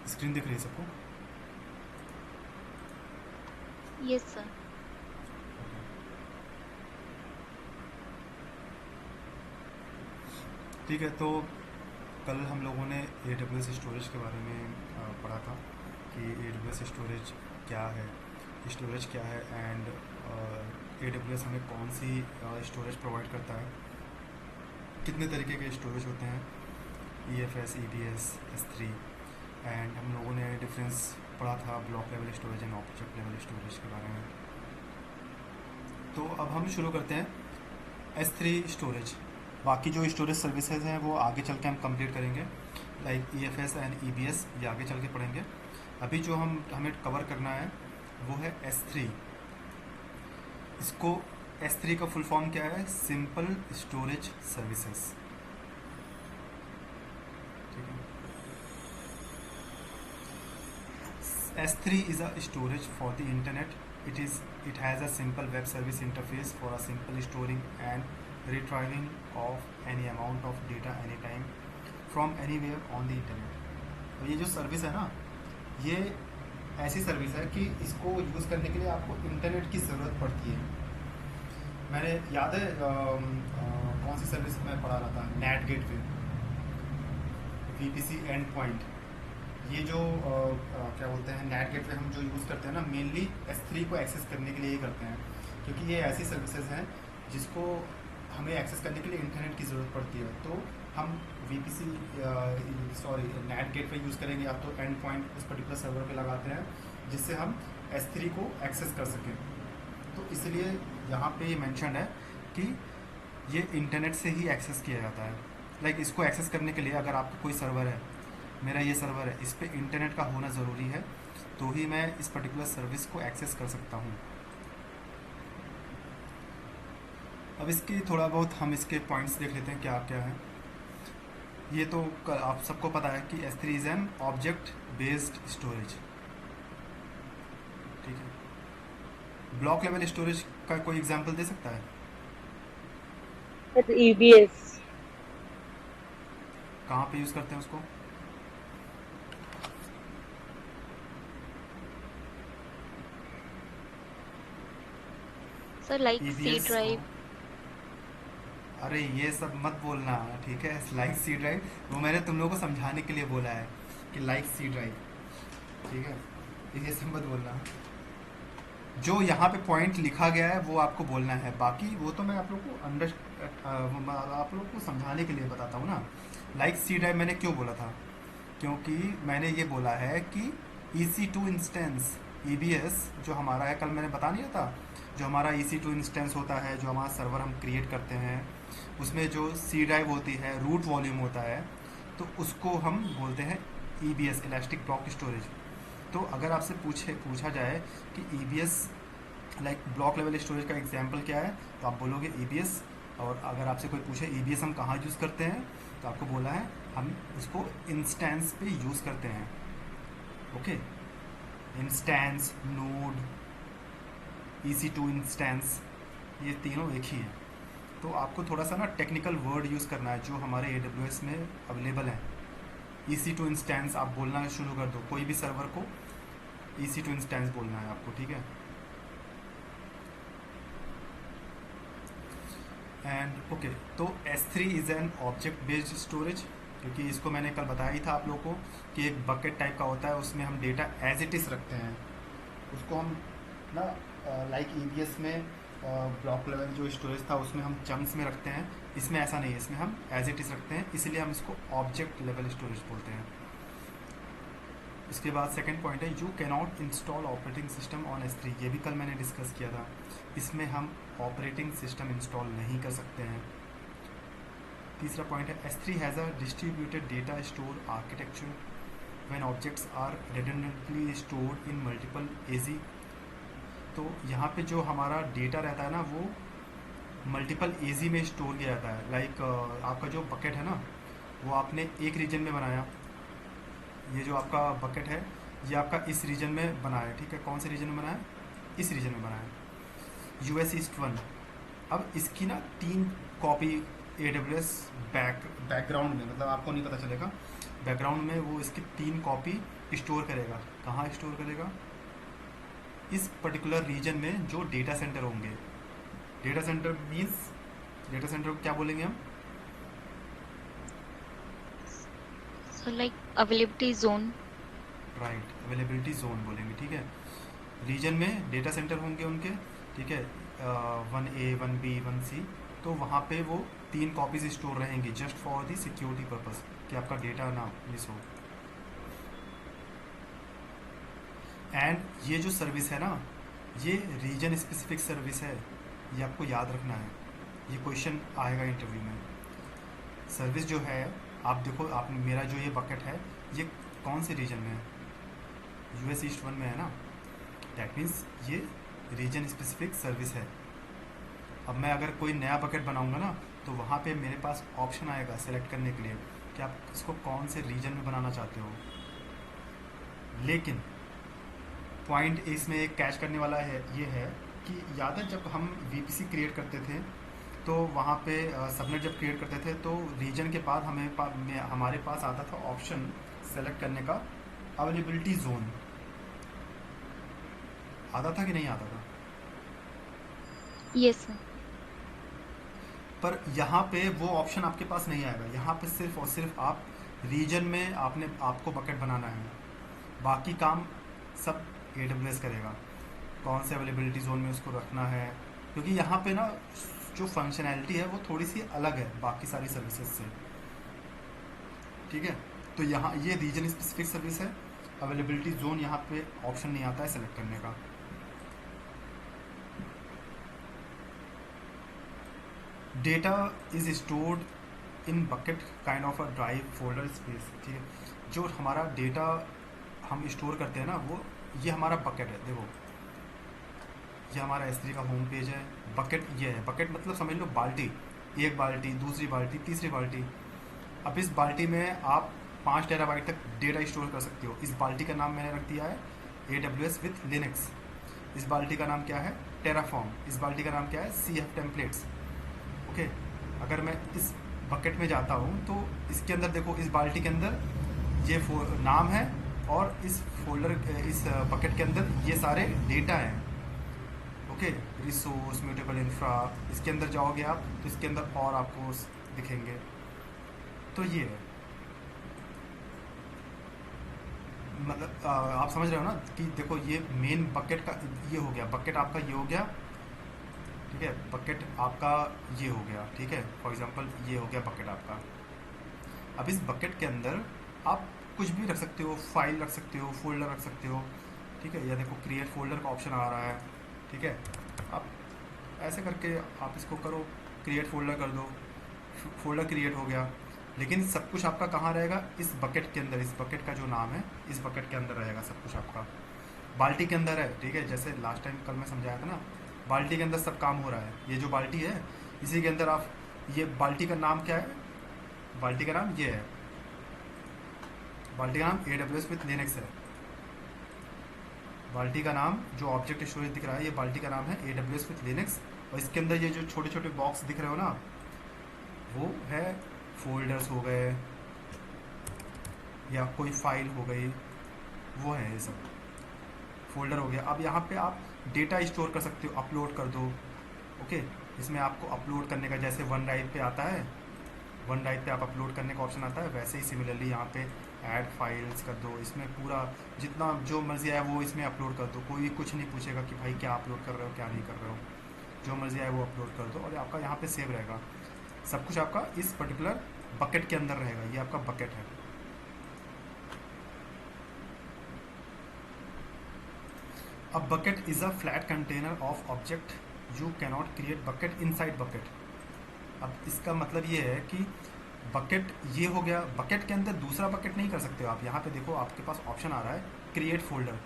Screen दिख रही है सबको? Yes sir. ठीक है, तो कल हम लोगों ने ए डब्ल्यू एस स्टोरेज के बारे में पढ़ा था कि ए डब्ल्यू एस स्टोरेज क्या है, स्टोरेज क्या है, एंड ए डब्ल्यू एस हमें कौन सी स्टोरेज प्रोवाइड करता है, कितने तरीके के स्टोरेज होते हैं, E F S, E B S, S three, and हम लोगों ने डिफरेंस पढ़ा था block level storage and object level storage के बारे में। तो अब हम शुरू करते हैं एस थ्री स्टोरेज। बाकी जो स्टोरेज सर्विसेज हैं वो आगे चल के हम कंप्लीट करेंगे, like E F S and E B S, ये आगे चल के पढ़ेंगे। अभी जो हमें कवर करना है वो है एस थ्री। इसको एस थ्री का फुल फॉर्म क्या है? Simple storage services. ठीक है। S3 is a storage for the internet. It has a simple web service interface for a simple storing and retrieving of any amount of data anytime from anywhere on the internet. तो ये जो service है ना, ये ऐसी service है कि इसको यूज़ करने के लिए आपको इंटरनेट की ज़रूरत पड़ती है। मैंने याद है कौन सी सर्विस मैं पढ़ा रहा था, net gateway, VPC and point. ये जो क्या बोलते हैं, नेट गेटवे हम जो यूज़ करते हैं ना, मेनली S3 को एक्सेस करने के लिए ही करते हैं, क्योंकि ये ऐसी सर्विसेज हैं जिसको हमें एक्सेस करने के लिए इंटरनेट की ज़रूरत पड़ती है। तो हम VPC नेट गेटवे यूज़ करेंगे, या तो एंड पॉइंट उस पर्टिकुलर सर्वर पे लगाते हैं जिससे हम S3 को एक्सेस कर सकें। तो इसलिए यहाँ पे मेंशन है कि ये इंटरनेट से ही एक्सेस किया जाता है। लाइक इसको एक्सेस करने के लिए अगर आपका कोई सर्वर है, मेरा ये सर्वर है, इस पर इंटरनेट का होना ज़रूरी है, तो ही मैं इस पर्टिकुलर सर्विस को एक्सेस कर सकता हूँ। अब इसकी थोड़ा बहुत हम इसके पॉइंट्स देख लेते हैं क्या क्या है। ये तो आप सबको पता है कि S3 is an object based storage. ठीक है। ब्लॉक लेवल स्टोरेज का कोई एग्जांपल दे सकता है? Sir EBS। कहाँ पे यूज़ करते हैं उसको? सर लाइक सी EBS को, ड्राइव। अरे ये सब मत बोलना, ठीक है? लाइक सी ड्राइव वो मैंने तुम लोगों को समझाने के लिए बोला है कि लाइक सी ड्राइव, ठीक है? ये सब मत बोलना। जो यहाँ पे पॉइंट लिखा गया है वो आपको बोलना है, बाकी वो तो मैं आप लोग को आप लोग को समझाने के लिए बताता हूँ ना। लाइक सी ड्राइव मैंने क्यों बोला था? क्योंकि मैंने ये बोला है कि EC2 इंस्टेंस, EBS जो हमारा है, कल मैंने बता नहीं था, जो हमारा EC2 इंस्टेंस होता है, जो हमारा सर्वर हम क्रिएट करते हैं, उसमें जो सी ड्राइव होती है, रूट वॉल्यूम होता है, तो उसको हम बोलते हैं EBS, इलास्टिक ब्लॉक स्टोरेज। तो अगर आपसे पूछा जाए कि EBS like block level storage का एग्जांपल क्या है, तो आप बोलोगे EBS। और अगर आपसे कोई पूछे EBS हम कहाँ यूज़ करते हैं, तो आपको बोला है हम उसको इंस्टेंस पे यूज़ करते हैं। Okay, instance, node, EC2 instance, ये तीनों एक ही हैं। तो आपको थोड़ा सा ना टेक्निकल वर्ड यूज़ करना है जो हमारे AWS में अवेलेबल हैं। EC2 इंस्टेंस आप बोलना शुरू कर दो, कोई भी सर्वर को EC2 इंस्टेंस बोलना है आपको, ठीक है? एंड ओके, तो S3 is an object based storage, क्योंकि इसको मैंने कल बताया ही था आप लोगों को कि एक बकेट टाइप का होता है, उसमें हम डेटा एज इट इज़ रखते हैं। उसको हम ना लाइक EBS में ब्लॉक लेवल जो स्टोरेज था उसमें हम चंक्स में रखते हैं, इसमें ऐसा नहीं है, इसमें हम एज इट इज़ रखते हैं, इसलिए हम इसको ऑब्जेक्ट लेवल स्टोरेज बोलते हैं। इसके बाद सेकंड पॉइंट है, you cannot install operating system on S3। ये भी कल मैंने डिस्कस किया था, इसमें हम ऑपरेटिंग सिस्टम इंस्टॉल नहीं कर सकते हैं। तीसरा पॉइंट है, S3 has a distributed data store architecture when objects are redundantly stored in multiple AZ। तो यहाँ पे जो हमारा डेटा रहता है ना, वो मल्टीपल AZ में स्टोर किया जाता है। लाइक आपका जो बकेट है ना, वो आपने एक रीजन में बनाया, ये जो आपका बकेट है ये आपका इस रीजन में बना है, ठीक है। कौन से रीजन में बना है? इस रीजन में बना है, यूएस ईस्ट 1। अब इसकी ना 3 कॉपी AWS बैकग्राउंड में, मतलब आपको नहीं पता चलेगा, बैकग्राउंड में वो इसकी 3 कॉपी स्टोर करेगा। कहाँ स्टोर करेगा? इस पर्टिकुलर रीजन में जो डेटा सेंटर होंगे। Data centre means, data centre को क्या बोलेंगे हम? So like availability zone. Right, availability zone बोलेंगे, ठीक है। रीजन में डेटा सेंटर होंगे उनके, ठीक है, 1A 1B 1C। तो वहाँ पे वो 3 कॉपीज स्टोर रहेंगी just for the security purpose, कि आपका डेटा ना मिस हो। एंड ये जो सर्विस है ना, ये रीजन स्पेसिफिक सर्विस है, ये आपको याद रखना है, ये क्वेश्चन आएगा इंटरव्यू में। सर्विस जो है, आप देखो, आप मेरा जो ये बकेट है ये कौन से रीजन में है? यूएस ईस्ट 1 में है ना। दैट मीन्स ये रीजन स्पेसिफिक सर्विस है। अब मैं अगर कोई नया बकेट बनाऊंगा ना, तो वहाँ पे मेरे पास ऑप्शन आएगा सेलेक्ट करने के लिए कि आप इसको कौन से रीजन में बनाना चाहते हो। लेकिन पॉइंट इसमें एक कैच करने वाला है, ये है कि याद है जब हम VPC क्रिएट करते थे, तो वहाँ पे सबनेट जब क्रिएट करते थे तो रीजन के बाद हमारे पास आता था ऑप्शन सेलेक्ट करने का, अवेलेबिलिटी जोन। आता था कि नहीं आता था? Yes sir. पर यहाँ पे वो ऑप्शन आपके पास नहीं आएगा। यहाँ पे सिर्फ और सिर्फ आप रीजन में आपको बकेट बनाना है, बाकी काम सब AWS करेगा। कौन से अवेलेबिलिटी जोन में उसको रखना है, क्योंकि यहाँ पे ना जो फंक्शनैलिटी है वो थोड़ी सी अलग है बाकी सारी सर्विसेज से, ठीक है। तो यहाँ ये रीजन स्पेसिफिक सर्विस है, अवेलेबिलिटी जोन यहाँ पे ऑप्शन नहीं आता है सेलेक्ट करने का। Data is stored in bucket kind of a drive folder space, ठीक है। जो हमारा डेटा हम स्टोर करते हैं ना, वो ये हमारा बकेट है। देखो, ये हमारा S3 का होम पेज है। बकेट ये है, बकेट मतलब समझ लो बाल्टी, एक बाल्टी, दूसरी बाल्टी, तीसरी बाल्टी। अब इस बाल्टी में आप 5 टेराबाइट तक डेटा स्टोर कर सकते हो। इस बाल्टी का नाम मैंने रख दिया है AWS विथ लिनक्स। इस बाल्टी का नाम क्या है? टेराफॉर्म। इस बाल्टी का नाम क्या है? CF templates. ओके, अगर मैं इस बकेट में जाता हूँ तो इसके अंदर देखो, इस बाल्टी के अंदर ये नाम है, और इस फोल्डर, इस बकेट के अंदर ये सारे डेटा हैं। ओके, रिसोर्स, म्यूटेबल इंफ्रा, इसके अंदर जाओगे आप तो इसके अंदर और आपको दिखेंगे। तो ये है, मतलब आप समझ रहे हो ना कि देखो ये मेन बकेट का ये हो गया, बकेट आपका ये हो गया, ठीक है। बकेट आपका ये हो गया, ठीक है। फॉर एग्जांपल ये हो गया बकेट आपका। अब इस बकेट के अंदर आप कुछ भी रख सकते हो, फाइल रख सकते हो, फोल्डर रख सकते हो, ठीक है। या देखो क्रिएट फोल्डर का ऑप्शन आ रहा है, ठीक है। आप ऐसे करके आप इसको करो, क्रिएट फोल्डर कर दो, फोल्डर क्रिएट हो गया। लेकिन सब कुछ आपका कहाँ रहेगा? इस बकेट के अंदर। इस बकेट का जो नाम है इस बकेट के अंदर रहेगा सब कुछ आपका, बाल्टी के अंदर है, ठीक है। जैसे लास्ट टाइम कल मैं समझाया था ना, बाल्टी के अंदर सब काम हो रहा है। ये जो बाल्टी है इसी के अंदर आप, ये बाल्टी का नाम क्या है? बाल्टी का नाम ये है, बाल्टी का नाम AWS विथ लिनक्स है। बाल्टी का नाम, जो ऑब्जेक्ट स्टोरेज दिख रहा है, ये बाल्टी का नाम है AWS विथ लिनक्स। और इसके अंदर ये जो छोटे छोटे बॉक्स दिख रहे हो ना, वो है फोल्डर्स हो गए या कोई फाइल हो गई, वो है ये सब फोल्डर हो गया। अब यहाँ पे आप डेटा स्टोर कर सकते हो, अपलोड कर दो। ओके, इसमें आपको अपलोड करने का, जैसे वन ड्राइव पे आता है, वन ड्राइव पे आप अपलोड करने का ऑप्शन आता है, वैसे ही सिमिलरली यहाँ पे ऐड फाइल्स कर दो। इसमें पूरा जितना जो मर्जी आए वो इसमें अपलोड कर दो। कोई कुछ नहीं पूछेगा कि भाई क्या अपलोड कर रहे हो क्या नहीं कर रहे हो, जो मर्जी आए वो अपलोड कर दो और आपका यहाँ पे सेव रहेगा। सब कुछ आपका इस पर्टिकुलर बकेट के अंदर रहेगा। ये आपका बकेट है। अब bucket is a flat container of object, you cannot create bucket inside bucket. अब इसका मतलब ये है कि बकेट ये हो गया, बकेट के अंदर दूसरा बकेट नहीं कर सकते हो आप। यहाँ पे देखो आपके पास ऑप्शन आ रहा है क्रिएट फोल्डर,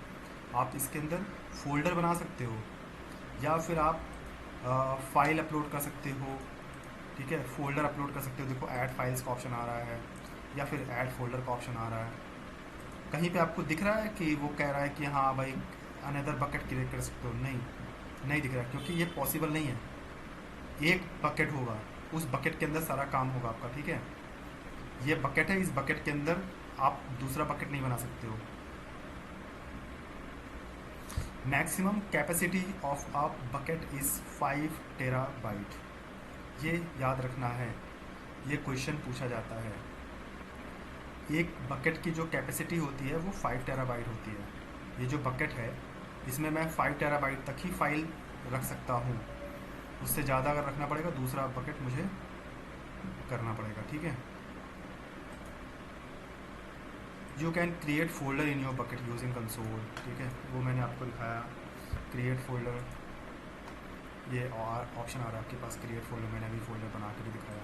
आप इसके अंदर फोल्डर बना सकते हो, या फिर आप फाइल अपलोड कर सकते हो, ठीक है। फोल्डर अपलोड कर सकते हो, देखो ऐड फाइल्स का ऑप्शन आ रहा है, या फिर ऐड फोल्डर का ऑप्शन आ रहा है। कहीं पे आपको दिख रहा है कि वो कह रहा है कि हाँ भाई अनदर बकेट क्रिएट कर सकते हो? नहीं, नहीं दिख रहा, क्योंकि ये पॉसिबल नहीं है। एक बकेट होगा, उस बकेट के अंदर सारा काम होगा आपका, ठीक है। ये बकेट है, इस बकेट के अंदर आप दूसरा बकेट नहीं बना सकते हो। Maximum capacity of a bucket is 5 terabyte. ये याद रखना है, ये क्वेश्चन पूछा जाता है। एक बकेट की जो कैपेसिटी होती है वो 5 टेराबाइट होती है। ये जो बकेट है इसमें मैं 5 टेराबाइट तक ही फाइल रख सकता हूँ। उससे ज़्यादा अगर रखना पड़ेगा दूसरा बकेट मुझे करना पड़ेगा, ठीक है। You can create folder in your bucket using console, ठीक है, वो मैंने आपको दिखाया। क्रिएट फोल्डर, ये ऑप्शन आ रहा है आपके पास, क्रिएट फोल्डर, मैंने अभी फोल्डर बना के भी दिखाया।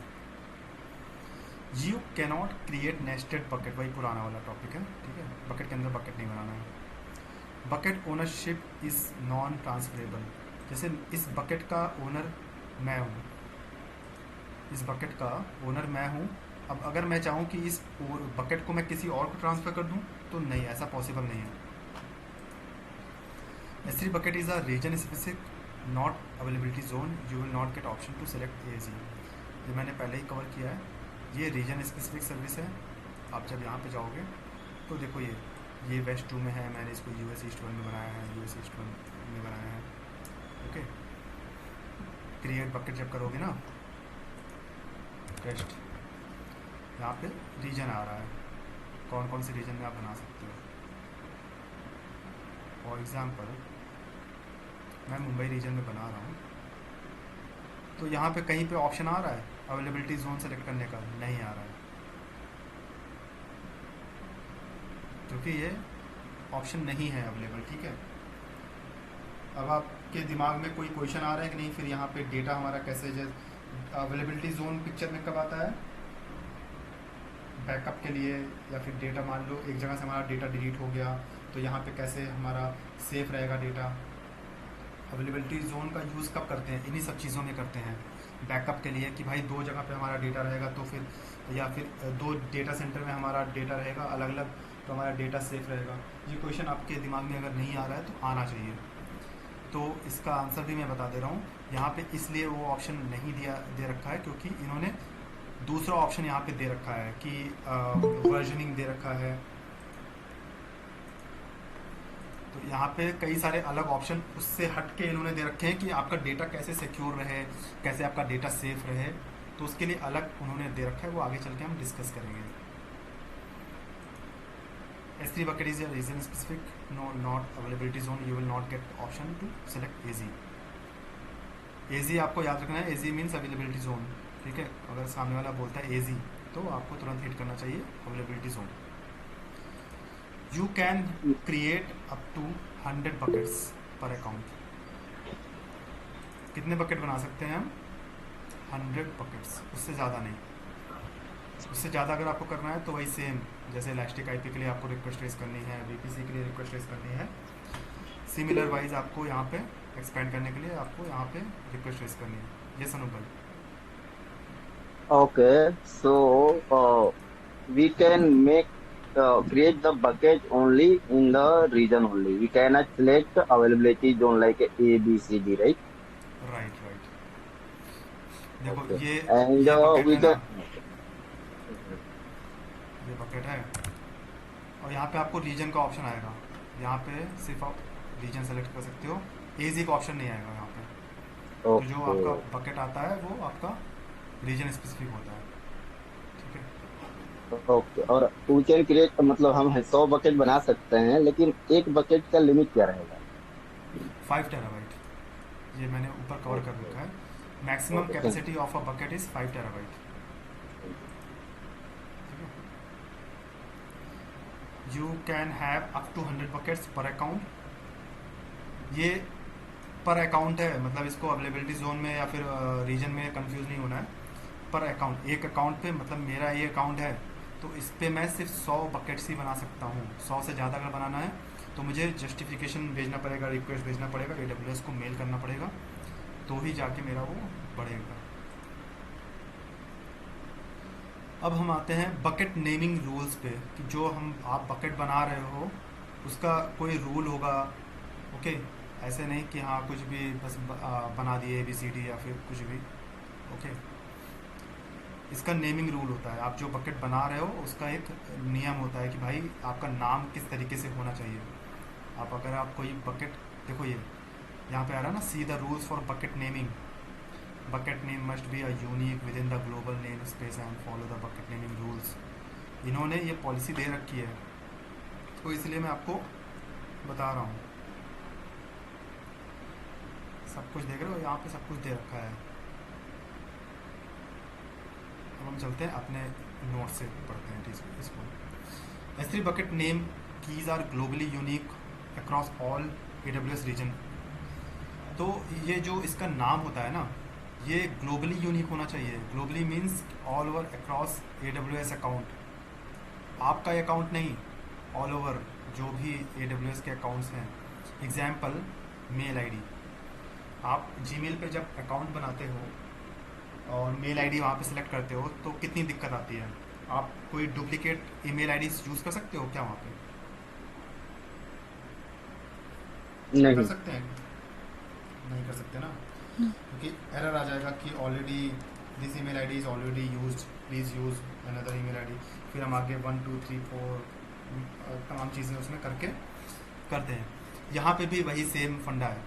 You cannot create nested bucket, वही पुराना वाला टॉपिक है, ठीक है। बकेट के अंदर बकेट नहीं बनाना है। Bucket ownership is non transferable. जैसे इस बकेट का ओनर मैं हूँ, इस बकेट का ओनर मैं हूँ। अब अगर मैं चाहूँ कि इस बकेट को मैं किसी और को ट्रांसफ़र कर दूँ तो नहीं, ऐसा पॉसिबल नहीं है। S3 bucket is a region specific not availability zone. You will not get option to select AZ. ये मैंने पहले ही कवर किया है। ये रीजन स्पेसिफिक सर्विस है। आप जब यहाँ पे जाओगे तो देखो ये वेस्ट 2 में है, मैंने इसको US ईस्ट 1 में बनाया है, US ईस्ट 1 में बनाया है, ओके। क्रिएट बकेट जब करोगे ना टेस्ट, यहाँ पे रीजन आ रहा है, कौन कौन से रीजन में आप बना सकते हो। फॉर एग्ज़ाम्पल मैं मुंबई रीजन में बना रहा हूँ, तो यहाँ पे कहीं पे ऑप्शन आ रहा है अवेलेबिलिटी जोन सेलेक्ट करने का? नहीं आ रहा है, क्योंकि ये ऑप्शन नहीं है अवेलेबल, ठीक है। अब आपके दिमाग में कोई क्वेश्चन आ रहा है कि नहीं, फिर यहाँ पे डेटा हमारा कैसे, अवेलेबिलिटी जोन पिक्चर में कब आता है? बैकअप के लिए, या फिर डेटा मान लो एक जगह से हमारा डेटा डिलीट हो गया तो यहाँ पे कैसे हमारा सेफ रहेगा डेटा। अवेलेबिलिटी जोन का यूज़ कब करते हैं? इन्हीं सब चीज़ों में करते हैं। बैकअप के लिए कि भाई 2 जगह पे हमारा डेटा रहेगा तो फिर, या फिर 2 डेटा सेंटर में हमारा डेटा रहेगा अलग अलग, तो हमारा डेटा सेफ रहेगा। ये क्वेश्चन आपके दिमाग में अगर नहीं आ रहा है तो आना चाहिए। तो इसका आंसर भी मैं बता दे रहा हूँ। यहाँ पे इसलिए वो ऑप्शन नहीं दे रखा है क्योंकि इन्होंने दूसरा ऑप्शन यहाँ पे दे रखा है कि वर्जनिंग दे रखा है। तो यहाँ पे कई सारे अलग ऑप्शन उससे हट के इन्होंने दे रखे हैं कि आपका डेटा कैसे सिक्योर रहे, कैसे आपका डेटा सेफ रहे, तो उसके लिए अलग उन्होंने दे रखा है, वो आगे चल के हम डिस्कस करेंगे। S3 bucket is a region specific, no not availability zone. You will not get option to select AZ. AZ आपको याद रखना है, AZ मीन्स अवेलेबिलिटी जोन, ठीक है। अगर सामने वाला बोलता है AZ तो आपको तुरंत हिट करना चाहिए availability zone. You can create up to 100 buckets per account. कितने बकेट बना सकते हैं हम? 100 buckets, उससे ज़्यादा नहीं। उससे ज़्यादा अगर आपको करना है तो वही सेम, जैसे इलास्टिक आईपी के लिए आपको रिक्वेस्ट रेस करनी है, VPC के लिए रिक्वेस्ट रेस करनी है, सिमिलर वाइज आपको यहाँ पे एक्सपेंड करने के लिए आपको यहाँ पे रिक्वेस्ट रेस करनी है। ये सनू भाई। Okay, so we can create the bucket only in the region only. We cannot select availability zone like A, B, C, D, right? Right right. देखो Okay, ये and ये बकेट we है ना, can. Mhm. ये bucket है और यहाँ पे आपको रीजन का ऑप्शन आएगा। यहाँ पे सिर्फ आप रीजन सेलेक्ट कर सकते हो, एजी का ऑप्शन नहीं आएगा यहाँ पे। तो जो आपका Okay, बकेट आता है वो आपका रीजन स्पेसिफिक होता है, ठीक है। okay. और we can create मतलब हम 100 बकेट बना सकते हैं, लेकिन एक बकेट का लिमिट क्या रहेगा? 5 टेराबाइट, ये मैंने ऊपर कवर कर Okay, रखा है। Maximum okay. Thank capacity of a bucket is 5 terabyte, you. ठीक है। You can have up to 100 buckets per account. ये पर अकाउंट है, मतलब इसको अवेलेबिलिटी जोन में या फिर रीजन में कंफ्यूज नहीं होना है। पर अकाउंट, एक अकाउंट पे, मतलब मेरा ये अकाउंट है तो इस पे मैं सिर्फ 100 बकेट्स ही बना सकता हूँ। 100 से ज़्यादा अगर बनाना है तो मुझे जस्टिफिकेशन भेजना पड़ेगा, रिक्वेस्ट भेजना पड़ेगा, AWS को मेल करना पड़ेगा, तो ही जाके मेरा वो बढ़ेगा। अब हम आते हैं बकेट नेमिंग रूल्स पे कि जो हम आप बकेट बना रहे हो उसका कोई रूल होगा। ओके, ऐसे नहीं कि हाँ कुछ भी बस बना दिए ABCD या फिर कुछ भी। ओके, इसका नेमिंग रूल होता है। आप जो बकेट बना रहे हो उसका एक नियम होता है कि भाई आपका नाम किस तरीके से होना चाहिए। आप अगर आप कोई बकेट, देखो ये यहाँ पे आ रहा है ना, see the rules for bucket naming. Bucket name must be a unique with in the global name space and follow the bucket naming rules. इन्होंने ये पॉलिसी दे रखी है तो इसलिए मैं आपको बता रहा हूँ। सब कुछ देख रहे हो, यहाँ पे सब कुछ दे रखा है। अब हम चलते हैं अपने नोट से पढ़ते हैं ठीक इसको। S3 bucket name keys are globally unique across all AWS region. तो ये जो इसका नाम होता है ना, ये ग्लोबली यूनिक होना चाहिए। Globally means all over across AWS account. आपका अकाउंट नहीं, ऑल ओवर जो भी AWS के अकाउंट्स हैं। Example mail ID. आप जीमेल पे जब अकाउंट बनाते हो और मेल आईडी वहाँ पे सिलेक्ट करते हो तो कितनी दिक्कत आती है। आप कोई डुप्लीकेट ईमेल आईडी यूज़ कर सकते हो क्या वहाँ पे? कर नहीं। सकते हैं? नहीं कर सकते ना, No. क्योंकि एरर आ जाएगा कि already this email ID is already used, please use another email ID. फिर हम आगे 1 2 3 4 तमाम चीज़ें उसमें करके करते हैं। यहाँ पे भी वही सेम फंडा है।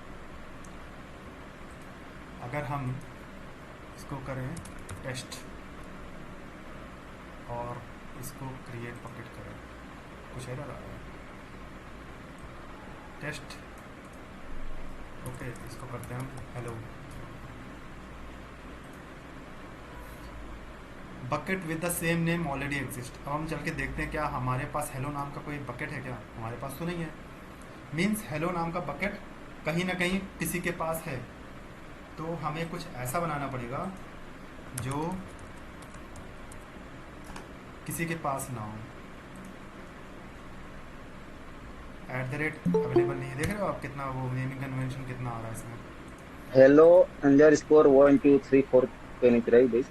अगर हम इसको करें टेस्ट और इसको क्रिएट बकेट करें, कुछ एरर आ रहा है। टेस्ट, ओके, इसको करते हैं हम hello. Bucket with the same name already exist. अब हम चल के देखते हैं क्या हमारे पास हेलो नाम का कोई बकेट है क्या। हमारे पास तो नहीं है। मीन्स हेलो नाम का बकेट कहीं ना कहीं किसी के पास है। तो हमें कुछ ऐसा बनाना पड़ेगा जो किसी के पास ना हो। अवेलेबल नहीं है। देख रहे हो आप कितना वो नेमिंग कन्वेंशन कितना आ रहा है इसमें। Hello underscore 1 2 3 4. Can you try this?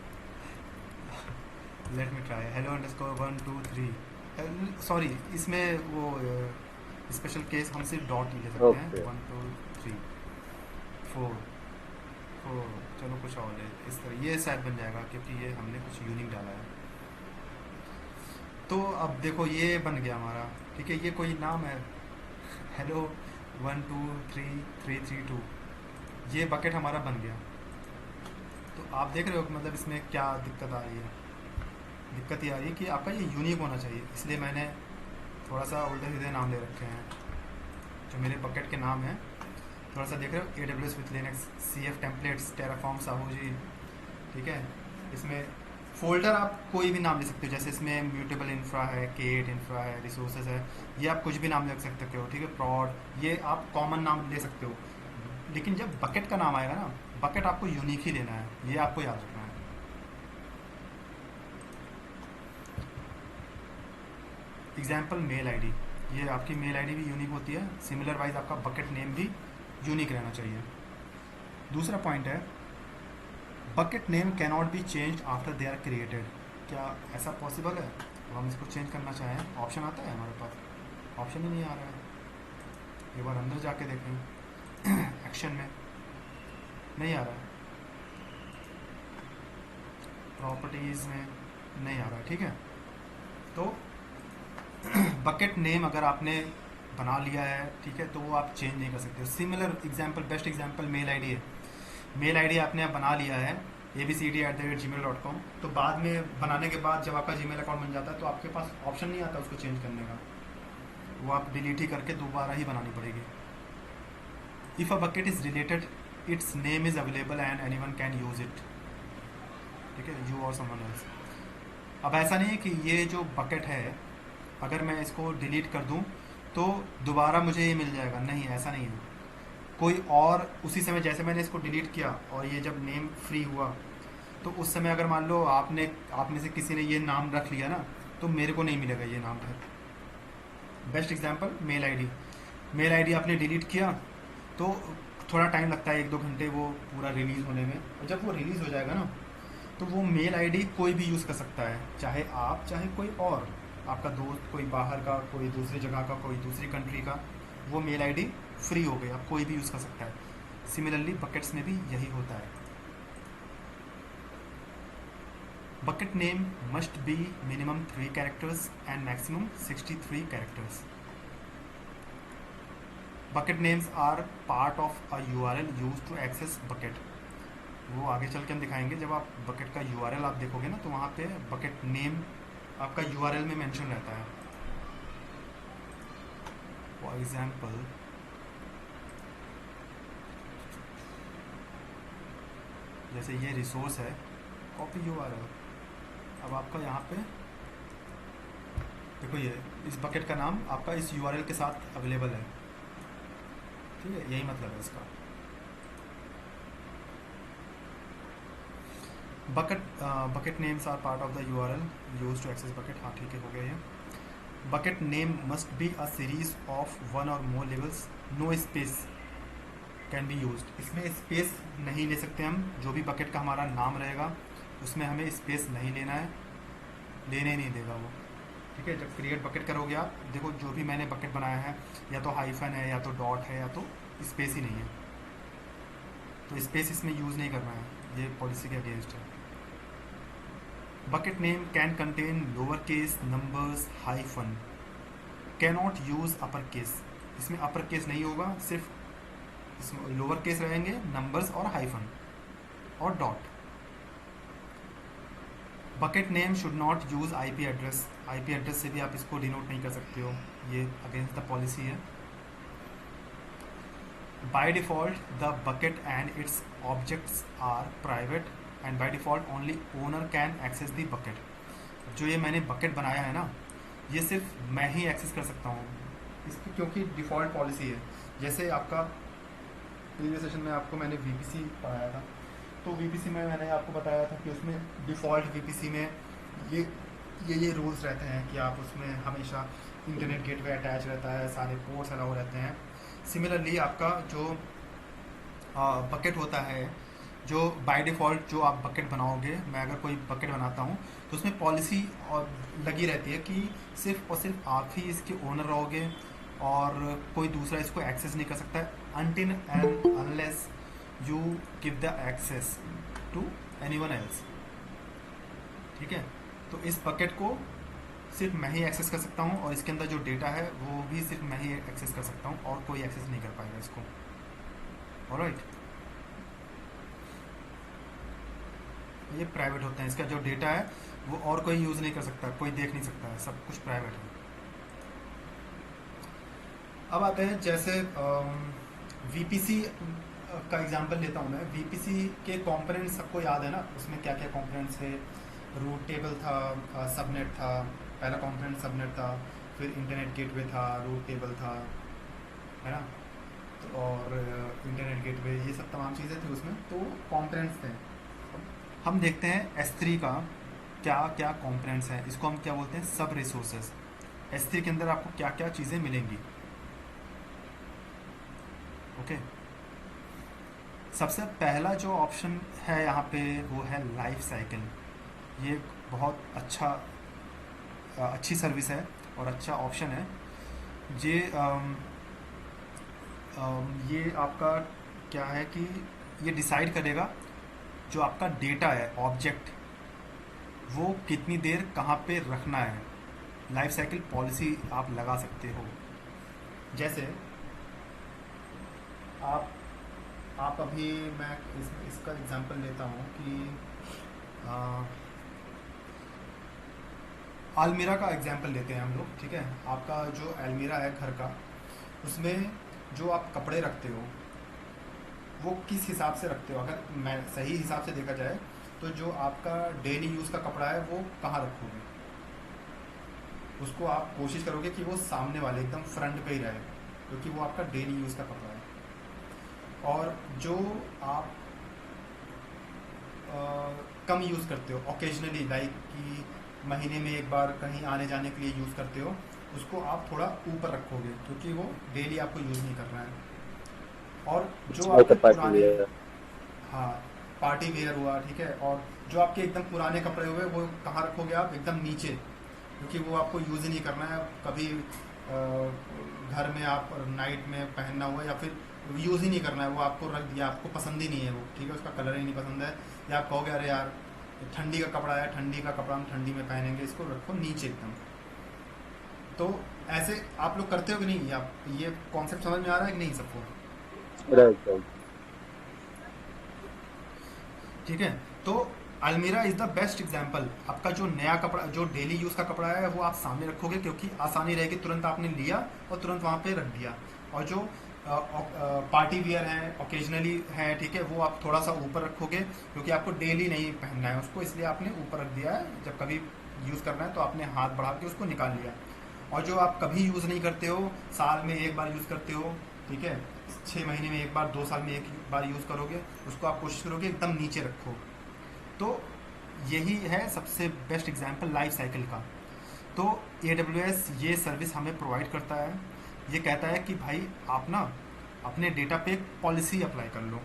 Let me try hello underscore 1 2 3। Sorry, इसमें वो स्पेशल केस हम सिर्फ डॉट ही ले सकते हैं। Okay. 1 2 3 4 4। चलो कुछ और है इस तरह, ये शायद बन जाएगा क्योंकि ये हमने कुछ यूनिक डाला है। तो अब देखो ये बन गया हमारा। ठीक है, ये कोई नाम है हेलो 1 2 3 3 3 2। ये बकेट हमारा बन गया। तो आप देख रहे हो कि मतलब इसमें क्या दिक्कत आ रही है। दिक्कत ये आ रही है कि आपका ये यूनिक होना चाहिए। इसलिए मैंने थोड़ा सा उल्टे सीधे नाम ले रखे हैं जो मेरे बकेट के नाम हैं। थोड़ा सा देख रहे हो AWS with Linux, CF templates, Terraform, Sahuji. ठीक है, इसमें फोल्डर आप कोई भी नाम ले सकते हो। जैसे इसमें म्यूटेबल इंफ्रा है, K8 इंफ्रा है, रिसोर्सेज है। ये आप कुछ भी नाम ले सकते हो। ठीक है, प्रॉड, ये आप कॉमन नाम ले सकते हो। लेकिन जब बकेट का नाम आएगा ना, बकेट आपको यूनिक ही लेना है। ये आपको याद रखना है। एग्जाम्पल मेल आईडी, ये आपकी मेल आईडी भी यूनिक होती है। सिमिलर वाइज आपका बकेट नेम भी यूनिक रहना चाहिए। दूसरा पॉइंट है bucket name can not be change after they are created. क्या ऐसा पॉसिबल है? तो हम इसको चेंज करना चाहें, ऑप्शन आता है हमारे पास, ऑप्शन ही नहीं आ रहा है। एक बार अंदर जाके देखें एक्शन में, नहीं आ रहा है। प्रॉपर्टीज़ में नहीं आ रहा है। ठीक है, तो बकेट नेम अगर आपने बना लिया है, ठीक है, तो वो आप चेंज नहीं कर सकते। Similar example, best example mail ID है। मेल आईडी आपने बना लिया है abcd@gmail.com। तो बाद में बनाने के बाद जब आपका जीमेल अकाउंट बन जाता है तो आपके पास ऑप्शन नहीं आता उसको चेंज करने का। वो आप डिलीट ही करके दोबारा ही बनानी पड़ेगी। If a bucket is related it's name is available and anyone can use it. ठीक है, यू और समवन एल्स। अब ऐसा नहीं है कि ये जो बकेट है अगर मैं इसको डिलीट कर दूं तो दोबारा मुझे ये मिल जाएगा, नहीं, ऐसा नहीं है। कोई और उसी समय, जैसे मैंने इसको डिलीट किया और ये जब नेम फ्री हुआ तो उस समय अगर मान लो आप में से किसी ने ये नाम रख लिया ना, तो मेरे को नहीं मिलेगा ये नाम फिर। Best example mail ID. Mail ID आपने डिलीट किया तो थोड़ा टाइम लगता है, 1-2 घंटे वो पूरा रिलीज़ होने में। और जब वो रिलीज़ हो जाएगा ना तो वो मेल आईडी कोई भी यूज़ कर सकता है, चाहे आप चाहे कोई और, आपका दोस्त, कोई बाहर का, कोई दूसरी जगह का, कोई दूसरी कंट्री का, वो मेल आईडी फ्री हो गई, आप कोई भी यूज़ कर सकता है। सिमिलरली बकेट्स में भी यही होता है। Bucket name must be minimum 3 characters and maximum 63 characters. Bucket names are part of a URL use to access bucket. वो आगे चल के हम दिखाएंगे, जब आप बकेट का URL आप देखोगे ना, तो वहाँ पे बकेट नेम आपका URL में मेंशन रहता है। फॉर एग्जांपल जैसे ये रिसोर्स है, कॉपी URL। अब आपका यहाँ पे देखो, ये इस बकेट का नाम आपका इस URL के साथ अवेलेबल है, ठीक है, यही मतलब है इसका। Bucket names are part of the URL use to access bucket. हाँ ठीक है, हो गया ये। Bucket name must be a series of 1 or more levels, no space can be used. इसमें स्पेस नहीं ले सकते हम, जो भी बकेट का हमारा नाम रहेगा उसमें हमें स्पेस नहीं लेना है, लेने ही नहीं देगा वो, ठीक है। जब क्रिएट बकेट करोगे आप देखो, जो भी मैंने बकेट बनाया है या तो हाइफन है, या तो डॉट है, या तो स्पेस ही नहीं है, तो स्पेस इसमें यूज़ नहीं करना है, ये पॉलिसी के अगेंस्ट है। Bucket name can contain lower case numbers hyphen, can not use upper case. इसमें अपर केस नहीं होगा, सिर्फ इसमें लोअर केस रहेंगे, नंबर्स और हाइफन और dot. Bucket name should not use IP address. IP address से भी आप इसको डिनोट नहीं कर सकते हो, ये अगेंस्ट द पॉलिसी है। By default the bucket and its objects are private and by default only owner can access the bucket. जो ये मैंने बकेट बनाया है ना, ये सिर्फ मैं ही एक्सेस कर सकता हूँ इसकी, क्योंकि डिफ़ॉल्ट पॉलिसी है। जैसे आपका प्रीवियस सेशन में आपको मैंने VPC पढ़ाया था, तो VPC में मैंने आपको बताया था कि उसमें डिफ़ॉल्ट VPC में ये रूल्स रहते हैं कि आप उसमें हमेशा इंटरनेट गेटवे अटैच रहता है, सारे पोर्ट्स अलाउ रहते हैं। सिमिलरली आपका जो बकेट होता है, जो बाय डिफ़ॉल्ट जो आप बकेट बनाओगे, मैं अगर कोई बकेट बनाता हूँ तो उसमें पॉलिसी और लगी रहती है कि सिर्फ और सिर्फ आप ही इसके ओनर रहोगे और कोई दूसरा इसको एक्सेस नहीं कर सकता है, until and unless you give the access to anyone else, ठीक है। तो इस बकेट को सिर्फ मैं ही एक्सेस कर सकता हूँ और इसके अंदर जो डेटा है वो भी सिर्फ मैं ही एक्सेस कर सकता हूँ और कोई एक्सेस नहीं कर पाएगा इसको। ऑलराइट, ये प्राइवेट होते हैं, इसका जो डेटा है वो और कोई यूज़ नहीं कर सकता, कोई देख नहीं सकता है, सब कुछ प्राइवेट है। अब आते हैं जैसे VPC का एग्जांपल लेता हूँ मैं। VPC के कंपोनेंट्स सबको याद है ना, उसमें क्या क्या कंपोनेंट्स है। रूट टेबल था, सबनेट था, पहला कंपोनेंट सबनेट था, फिर इंटरनेट गेटवे था, रूट टेबल था, है ना, तो और इंटरनेट गेटवे, ये सब तमाम चीज़ें थी उसमें, तो कंपोनेंट्स थे। हम देखते हैं S3 का क्या क्या कंपोनेंट्स हैं, इसको हम क्या बोलते हैं, सब रिसोर्सेज। S3 के अंदर आपको क्या क्या चीज़ें मिलेंगी। ओके, सबसे पहला जो ऑप्शन है यहाँ पे वो है लाइफ साइकिल। ये बहुत अच्छी सर्विस है और अच्छा ऑप्शन है। ये आपका क्या है कि ये डिसाइड करेगा जो आपका डेटा है, ऑब्जेक्ट, वो कितनी देर कहाँ पे रखना है। लाइफ साइकिल पॉलिसी आप लगा सकते हो। जैसे आप अभी मैं इसका एग्जांपल लेता हूँ कि अलमीरा का एग्जांपल लेते हैं हम लोग, ठीक है। आपका जो अलमीरा है घर का, उसमें जो आप कपड़े रखते हो वो किस हिसाब से रखते हो। अगर मैं सही हिसाब से देखा जाए तो जो आपका डेली यूज़ का कपड़ा है वो कहाँ रखोगे, उसको आप कोशिश करोगे कि वो सामने वाले एकदम फ्रंट पे ही रहे, क्योंकि वो आपका डेली यूज़ का कपड़ा है। और जो आप कम यूज़ करते हो, ओकेजनली, लाइक कि महीने में एक बार कहीं आने जाने के लिए यूज़ करते हो, उसको आप थोड़ा ऊपर रखोगे, क्योंकि वो डेली आपको यूज़ नहीं करना है। और जो आपके पुराने, हाँ, पार्टी वेयर हुआ, ठीक है, और जो आपके एकदम पुराने कपड़े हुए वो कहाँ रखोगे आप? एकदम नीचे, क्योंकि वो आपको यूज़ ही नहीं करना है कभी। घर में आप नाइट में पहनना हुआ या फिर यूज़ ही नहीं करना है, वो आपको रख दिया, आपको पसंद ही नहीं है वो, ठीक है, उसका कलर ही नहीं पसंद है, या आप कहोगे अरे यार ठंडी का कपड़ा है, ठंडी का कपड़ा हम ठंडी में पहनेंगे, इसको रखो नीचे एकदम। तो ऐसे आप लोग करते हो कि नहीं? आप ये कॉन्सेप्ट समझ में आ रहा है कि नहीं सबको? Right right. ठीक है, तो अलमीरा इज़ द बेस्ट एग्जाम्पल। आपका जो नया कपड़ा, जो डेली यूज़ का कपड़ा है, वो आप सामने रखोगे क्योंकि आसानी रहेगी, तुरंत आपने लिया और तुरंत वहाँ पे रख दिया। और जो पार्टी वियर है, ओकेजनली है, ठीक है, वो आप थोड़ा सा ऊपर रखोगे क्योंकि आपको डेली नहीं पहनना है उसको, इसलिए आपने ऊपर रख दिया है। जब कभी यूज़ करना है तो आपने हाथ बढ़ा के उसको निकाल लिया। और जो आप कभी यूज़ नहीं करते हो, साल में एक बार यूज़ करते हो, ठीक है, 6 महीने में एक बार, 2 साल में एक बार यूज़ करोगे, उसको आप कोशिश करोगे एकदम नीचे रखो। तो यही है सबसे बेस्ट एग्जाम्पल लाइफ साइकिल का। तो AWS ये सर्विस हमें प्रोवाइड करता है। ये कहता है कि भाई आप ना अपने डेटा पे एक पॉलिसी अप्लाई कर लो,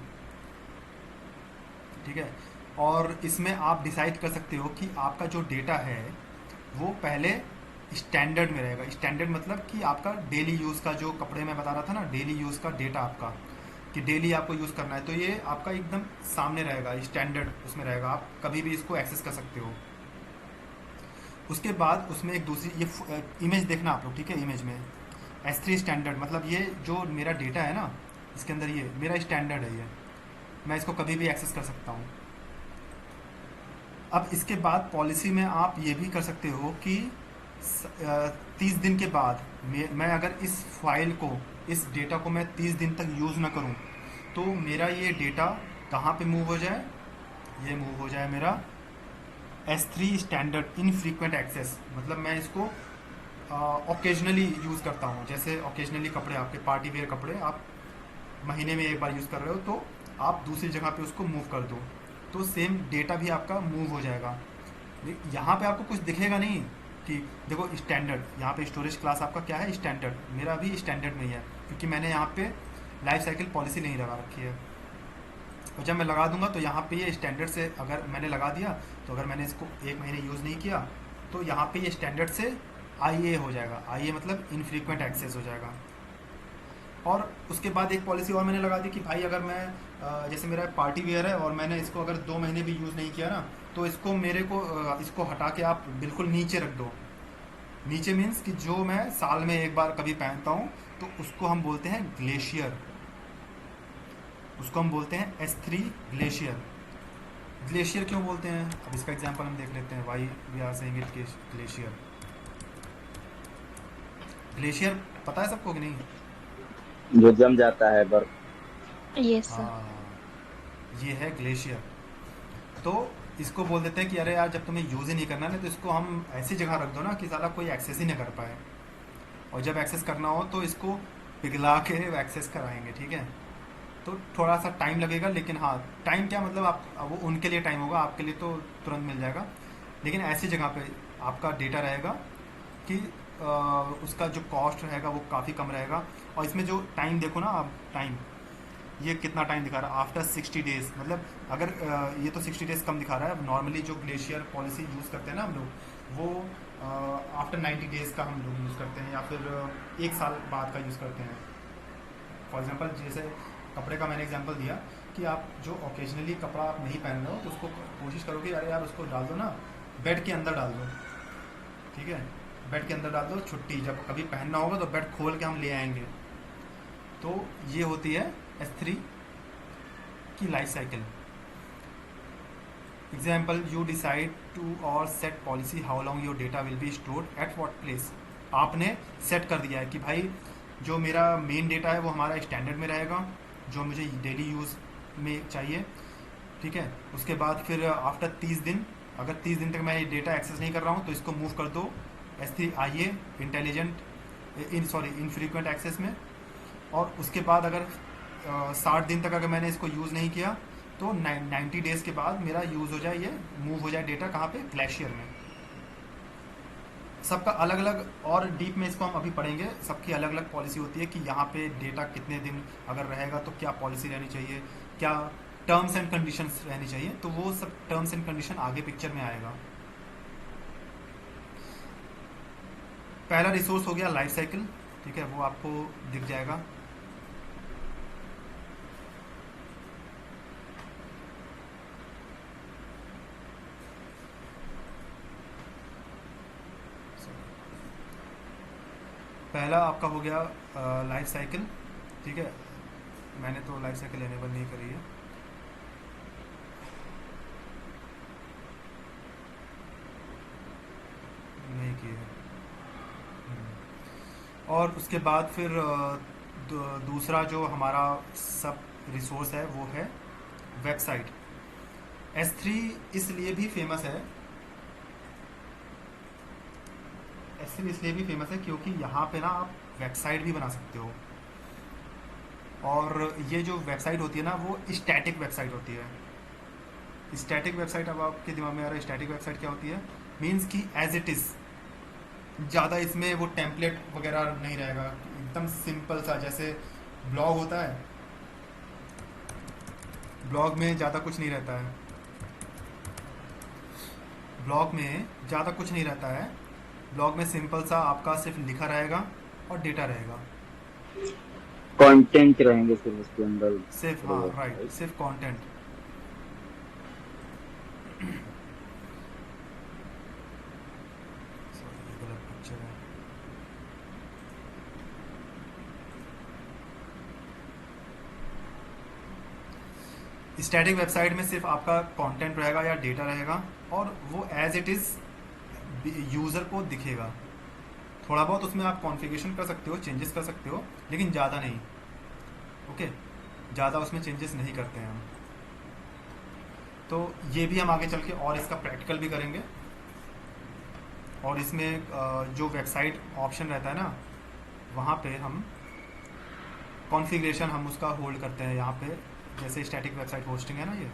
ठीक है, और इसमें आप डिसाइड कर सकते हो कि आपका जो डेटा है वो पहले स्टैंडर्ड में रहेगा। स्टैंडर्ड मतलब कि आपका डेली यूज़ का, जो कपड़े में बता रहा था ना, डेली यूज़ का डेटा आपका, कि डेली आपको यूज़ करना है, तो ये आपका एकदम सामने रहेगा, स्टैंडर्ड उसमें रहेगा, आप कभी भी इसको एक्सेस कर सकते हो। उसके बाद उसमें एक दूसरी ये इमेज देखना आप लोग, ठीक है, इमेज में S3 स्टैंडर्ड, मतलब ये जो मेरा डेटा है ना, इसके अंदर ये मेरा स्टैंडर्ड है, ये मैं इसको कभी भी एक्सेस कर सकता हूँ। अब इसके बाद पॉलिसी में आप ये भी कर सकते हो कि 30 दिन के बाद मैं अगर इस फाइल को, इस डेटा को मैं 30 दिन तक यूज़ ना करूं, तो मेरा ये डेटा कहाँ पे मूव हो जाए? ये मूव हो जाए मेरा S3 स्टैंडर्ड इनफ्रीक्वेंट एक्सेस, मतलब मैं इसको ओकेजनली यूज़ करता हूँ। जैसे ओकेजनली कपड़े, आपके पार्टी वेयर कपड़े आप महीने में एक बार यूज़ कर रहे हो, तो आप दूसरी जगह पे उसको मूव कर दो, तो सेम डेटा भी आपका मूव हो जाएगा। यहाँ पे आपको कुछ दिखेगा नहीं कि देखो स्टैंडर्ड, यहाँ पे स्टोरेज क्लास आपका क्या है? स्टैंडर्ड, मेरा भी स्टैंडर्ड में ही है, क्योंकि मैंने यहाँ पे लाइफ साइकिल पॉलिसी नहीं लगा रखी है। और जब मैं लगा दूंगा तो यहाँ पे ये स्टैंडर्ड से, अगर मैंने लगा दिया तो अगर मैंने इसको 1 महीने यूज़ नहीं किया तो यहाँ पे ये स्टैंडर्ड से IA हो जाएगा। IA मतलब इनफ्रीक्वेंट एक्सेस हो जाएगा। और उसके बाद एक पॉलिसी और मैंने लगा दी कि भाई अगर मैं जैसे मेरा पार्टी वेयर है और मैंने इसको अगर 2 महीने भी यूज़ नहीं किया ना, तो इसको मेरे को इसको हटा के आप बिल्कुल नीचे रख दो। नीचे मीन्स कि जो मैं साल में एक बार कभी पहनता हूँ, तो उसको हम बोलते हैं ग्लेशियर, उसको हम बोलते हैं S3 ग्लेशियर। ग्लेशियर क्यों बोलते हैं? अब इसका एग्जांपल हम देख लेते हैं, why we are saying it glacier. Glacier पता है सबको कि नहीं? जो जम जाता है बर्फ। Yes, sir. हाँ, ये है ग्लेशियर। तो इसको बोल देते हैं कि अरे यार जब तुम्हें यूज़ ही नहीं करना है तो इसको हम ऐसी जगह रख दो ना कि ज़्यादा कोई एक्सेस ही ना कर पाए, और जब एक्सेस करना हो तो इसको पिघला के एक्सेस कराएंगे, ठीक है। तो थोड़ा सा टाइम लगेगा, लेकिन हाँ, टाइम क्या मतलब, आप वो उनके लिए टाइम होगा, आपके लिए तो तुरंत मिल जाएगा। लेकिन ऐसी जगह पे आपका डेटा रहेगा कि उसका जो कॉस्ट रहेगा वो काफ़ी कम रहेगा। और इसमें जो टाइम देखो ना आप, टाइम ये कितना टाइम दिखा रहा है? आफ्टर 60 डेज़, मतलब अगर ये तो 60 डेज़ कम दिखा रहा है। नॉर्मली जो ग्लेशियर पॉलिसी यूज़ करते हैं ना हम लोग, वो आफ्टर 90 डेज़ का हम लोग यूज़ करते हैं, या फिर 1 साल बाद का यूज़ करते हैं। फॉर एग्जांपल जैसे कपड़े का मैंने एग्जांपल दिया कि आप जो ओकेजनली कपड़ा आप नहीं पहन रहे हो, तो उसको कोशिश करो कि अरे यार उसको डाल दो ना बेड के अंदर डाल दो, ठीक है, बेड के अंदर डाल दो। छुट्टी जब कभी पहनना होगा तो बेड खोल के हम ले आएंगे। तो ये होती है S3 की life cycle. Example, you decide to or set policy how long your data will be stored at what place. आपने सेट कर दिया है कि भाई जो मेरा मेन डेटा है वो हमारा स्टैंडर्ड में रहेगा, जो मुझे डेली यूज़ में चाहिए, ठीक है। उसके बाद फिर आफ्टर 30 दिन, अगर 30 दिन तक मैं ये डेटा एक्सेस नहीं कर रहा हूँ तो इसको मूव कर दो S3 IA intelligent infrequent access में। और उसके बाद अगर 60 दिन तक अगर मैंने इसको यूज़ नहीं किया तो 90 डेज़ के बाद मेरा यूज़ हो जाए, ये मूव हो जाए डेटा कहाँ पे? ग्लेशियर में। सबका अलग अलग, और डीप में इसको हम अभी पढ़ेंगे, सबकी अलग अलग पॉलिसी होती है कि यहाँ पे डेटा कितने दिन अगर रहेगा तो क्या पॉलिसी रहनी चाहिए, क्या टर्म्स एंड कंडीशंस रहनी चाहिए, तो वो सब टर्म्स एंड कंडीशन आगे पिक्चर में आएगा। पहला रिसोर्स हो गया लाइफ साइकिल, ठीक है, वो आपको दिख जाएगा। पहला आपका हो गया लाइफ साइकिल, ठीक है। मैंने तो लाइफ साइकिल एनेबल नहीं करी है। नहीं की है। और उसके बाद फिर दूसरा जो हमारा सब रिसोर्स है वो है वेबसाइट। S3 इसलिए भी फेमस है, S3 इसलिए भी फेमस है क्योंकि यहाँ पे ना आप वेबसाइट भी बना सकते हो। और ये जो वेबसाइट होती है ना वो स्टैटिक वेबसाइट होती है। स्टैटिक वेबसाइट, अब आपके दिमाग में आ रहा है स्टैटिक वेबसाइट क्या होती है? मीन्स कि एज इट इज़, ज़्यादा इसमें वो टेम्पलेट वगैरह नहीं रहेगा, एकदम सिंपल सा, जैसे ब्लॉग होता है, ब्लॉग में ज़्यादा कुछ नहीं रहता है, ब्लॉग में ज़्यादा कुछ नहीं रहता है। ब्लॉग में सिंपल सा आपका सिर्फ लिखा रहेगा और डेटा रहेगा, कंटेंट रहेंगे सिर्फ उसके अंदर। सिर्फ, हाँ राइट, सिर्फ कंटेंट। ये गलत पिक्चर है। स्टैटिक वेबसाइट में सिर्फ आपका कंटेंट रहेगा या डेटा रहेगा और वो एज इट इज़ यूज़र को दिखेगा। थोड़ा बहुत उसमें आप कॉन्फ़िगरेशन कर सकते हो, चेंजेस कर सकते हो, लेकिन ज़्यादा नहीं। ओके, ज़्यादा उसमें चेंजेस नहीं करते हैं हम। तो ये भी हम आगे चल के और इसका प्रैक्टिकल भी करेंगे। और इसमें जो वेबसाइट ऑप्शन रहता है ना, वहाँ पे हम कॉन्फ़िगरेशन हम उसका होल्ड करते हैं। यहाँ पे जैसे स्टैटिक वेबसाइट होस्टिंग है ना, ये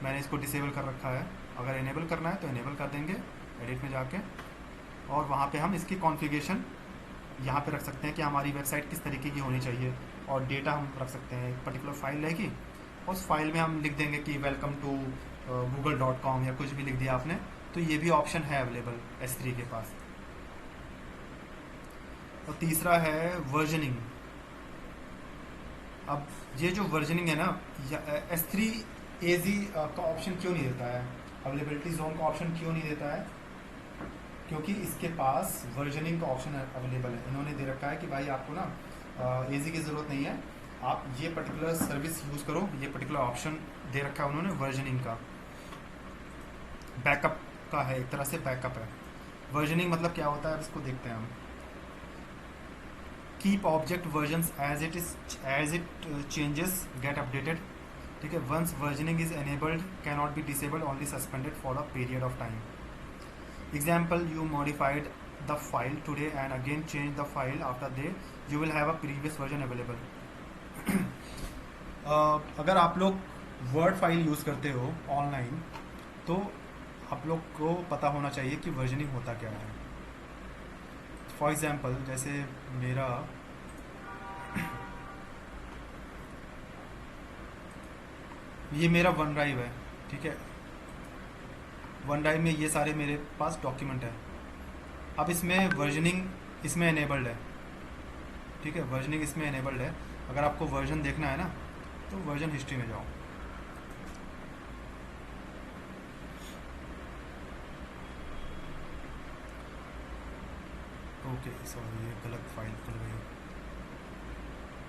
मैंने इसको डिसेबल कर रखा है। अगर इनेबल करना है तो इनेबल कर देंगे एडिट में जाके, और वहाँ पे हम इसकी कॉन्फ़िगरेशन यहाँ पे रख सकते हैं कि हमारी वेबसाइट किस तरीके की होनी चाहिए। और डेटा हम रख सकते हैं, एक पर्टिकुलर फाइल रहेगी, उस फाइल में हम लिख देंगे कि वेलकम टू google.com या कुछ भी लिख दिया आपने, तो ये भी ऑप्शन है अवेलेबल S3 के पास। और तीसरा है वर्जनिंग। अब ये जो वर्जनिंग है ना, S3 AZ का ऑप्शन क्यों नहीं देता है, अवेलेबिलिटी जोन का ऑप्शन क्यों नहीं देता है? क्योंकि इसके पास वर्जनिंग का ऑप्शन अवेलेबल है। इन्होंने दे रखा है कि भाई आपको ना AZ की ज़रूरत नहीं है, आप ये पर्टिकुलर सर्विस यूज़ करो। ये पर्टिकुलर ऑप्शन दे रखा है उन्होंने वर्जनिंग का, बैकअप का है, एक तरह से बैकअप है। वर्जनिंग मतलब क्या होता है, अब इसको देखते हैं हम। Keep object versions as it changes get updated, ठीक है। Once versioning is enabled can not be disabled, only suspended for a period of time. Example, you modified the file today and again change the file after day, you will have a previous version available. अगर आप लोग word file use करते हो online, तो आप लोग को पता होना चाहिए कि वर्जनिंग होता क्या है। फॉर एग्ज़ाम्पल, जैसे मेरा ये मेरा वन ड्राइव है, ठीक है। वन ड्राइव में ये सारे मेरे पास डॉक्यूमेंट है। अब इसमें वर्जनिंग इसमें एनेबल्ड है, ठीक है, वर्जनिंग इसमें एनेबल्ड है। अगर आपको वर्जन देखना है ना, तो वर्जन हिस्ट्री में जाओ। ओके सॉरी, ये गलत फाइल खुल गई,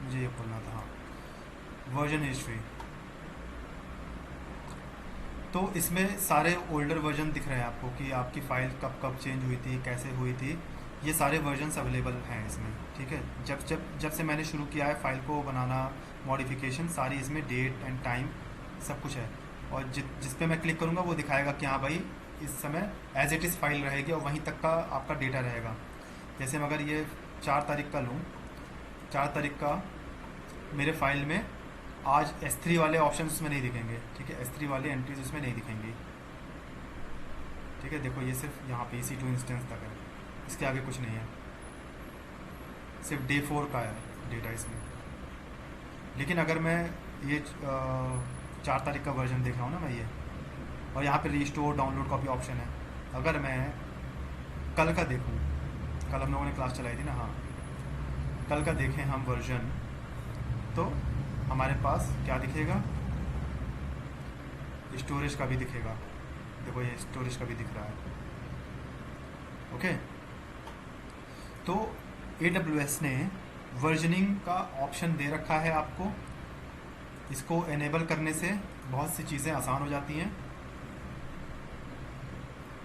मुझे ये खोलना था। हाँ, वर्जन हिस्ट्री। तो इसमें सारे ओल्डर वर्जन दिख रहे हैं आपको कि आपकी फ़ाइल कब कब चेंज हुई थी, कैसे हुई थी। ये सारे वर्जन्स अवेलेबल हैं इसमें, ठीक है। जब से मैंने शुरू किया है फाइल को बनाना, मॉडिफिकेशन सारी इसमें डेट एंड टाइम सब कुछ है। और जिस पे मैं क्लिक करूँगा वो दिखाएगा कि हाँ भाई इस समय एज इट इज़ फाइल रहेगी और वहीं तक का आपका डेटा रहेगा। जैसे मैं अगर ये 4 तारीख का लूँ, 4 तारीख का मेरे फाइल में आज S3 वाले ऑप्शन उसमें नहीं दिखेंगे, ठीक है। S3 वाले एंट्रीज उसमें नहीं दिखेंगी, ठीक है। देखो ये सिर्फ यहाँ पे EC2 इंस्टेंस तक है, इसके आगे कुछ नहीं है, सिर्फ Day 4 का है डेटा इसमें। लेकिन अगर मैं ये 4 तारीख का वर्जन देख रहा हूँ ना मैं ये, और यहाँ पे रिस्टोर डाउनलोड कॉपी ऑप्शन है। अगर मैं कल का देखूँ, कल हम लोगों ने क्लास चलाई थी ना, हाँ, कल का देखें हम वर्जन, तो हमारे पास क्या दिखेगा, स्टोरेज का भी दिखेगा। देखो ये स्टोरेज का भी दिख रहा है। ओके, तो AWS ने वर्जनिंग का ऑप्शन दे रखा है आपको। इसको एनेबल करने से बहुत सी चीज़ें आसान हो जाती हैं।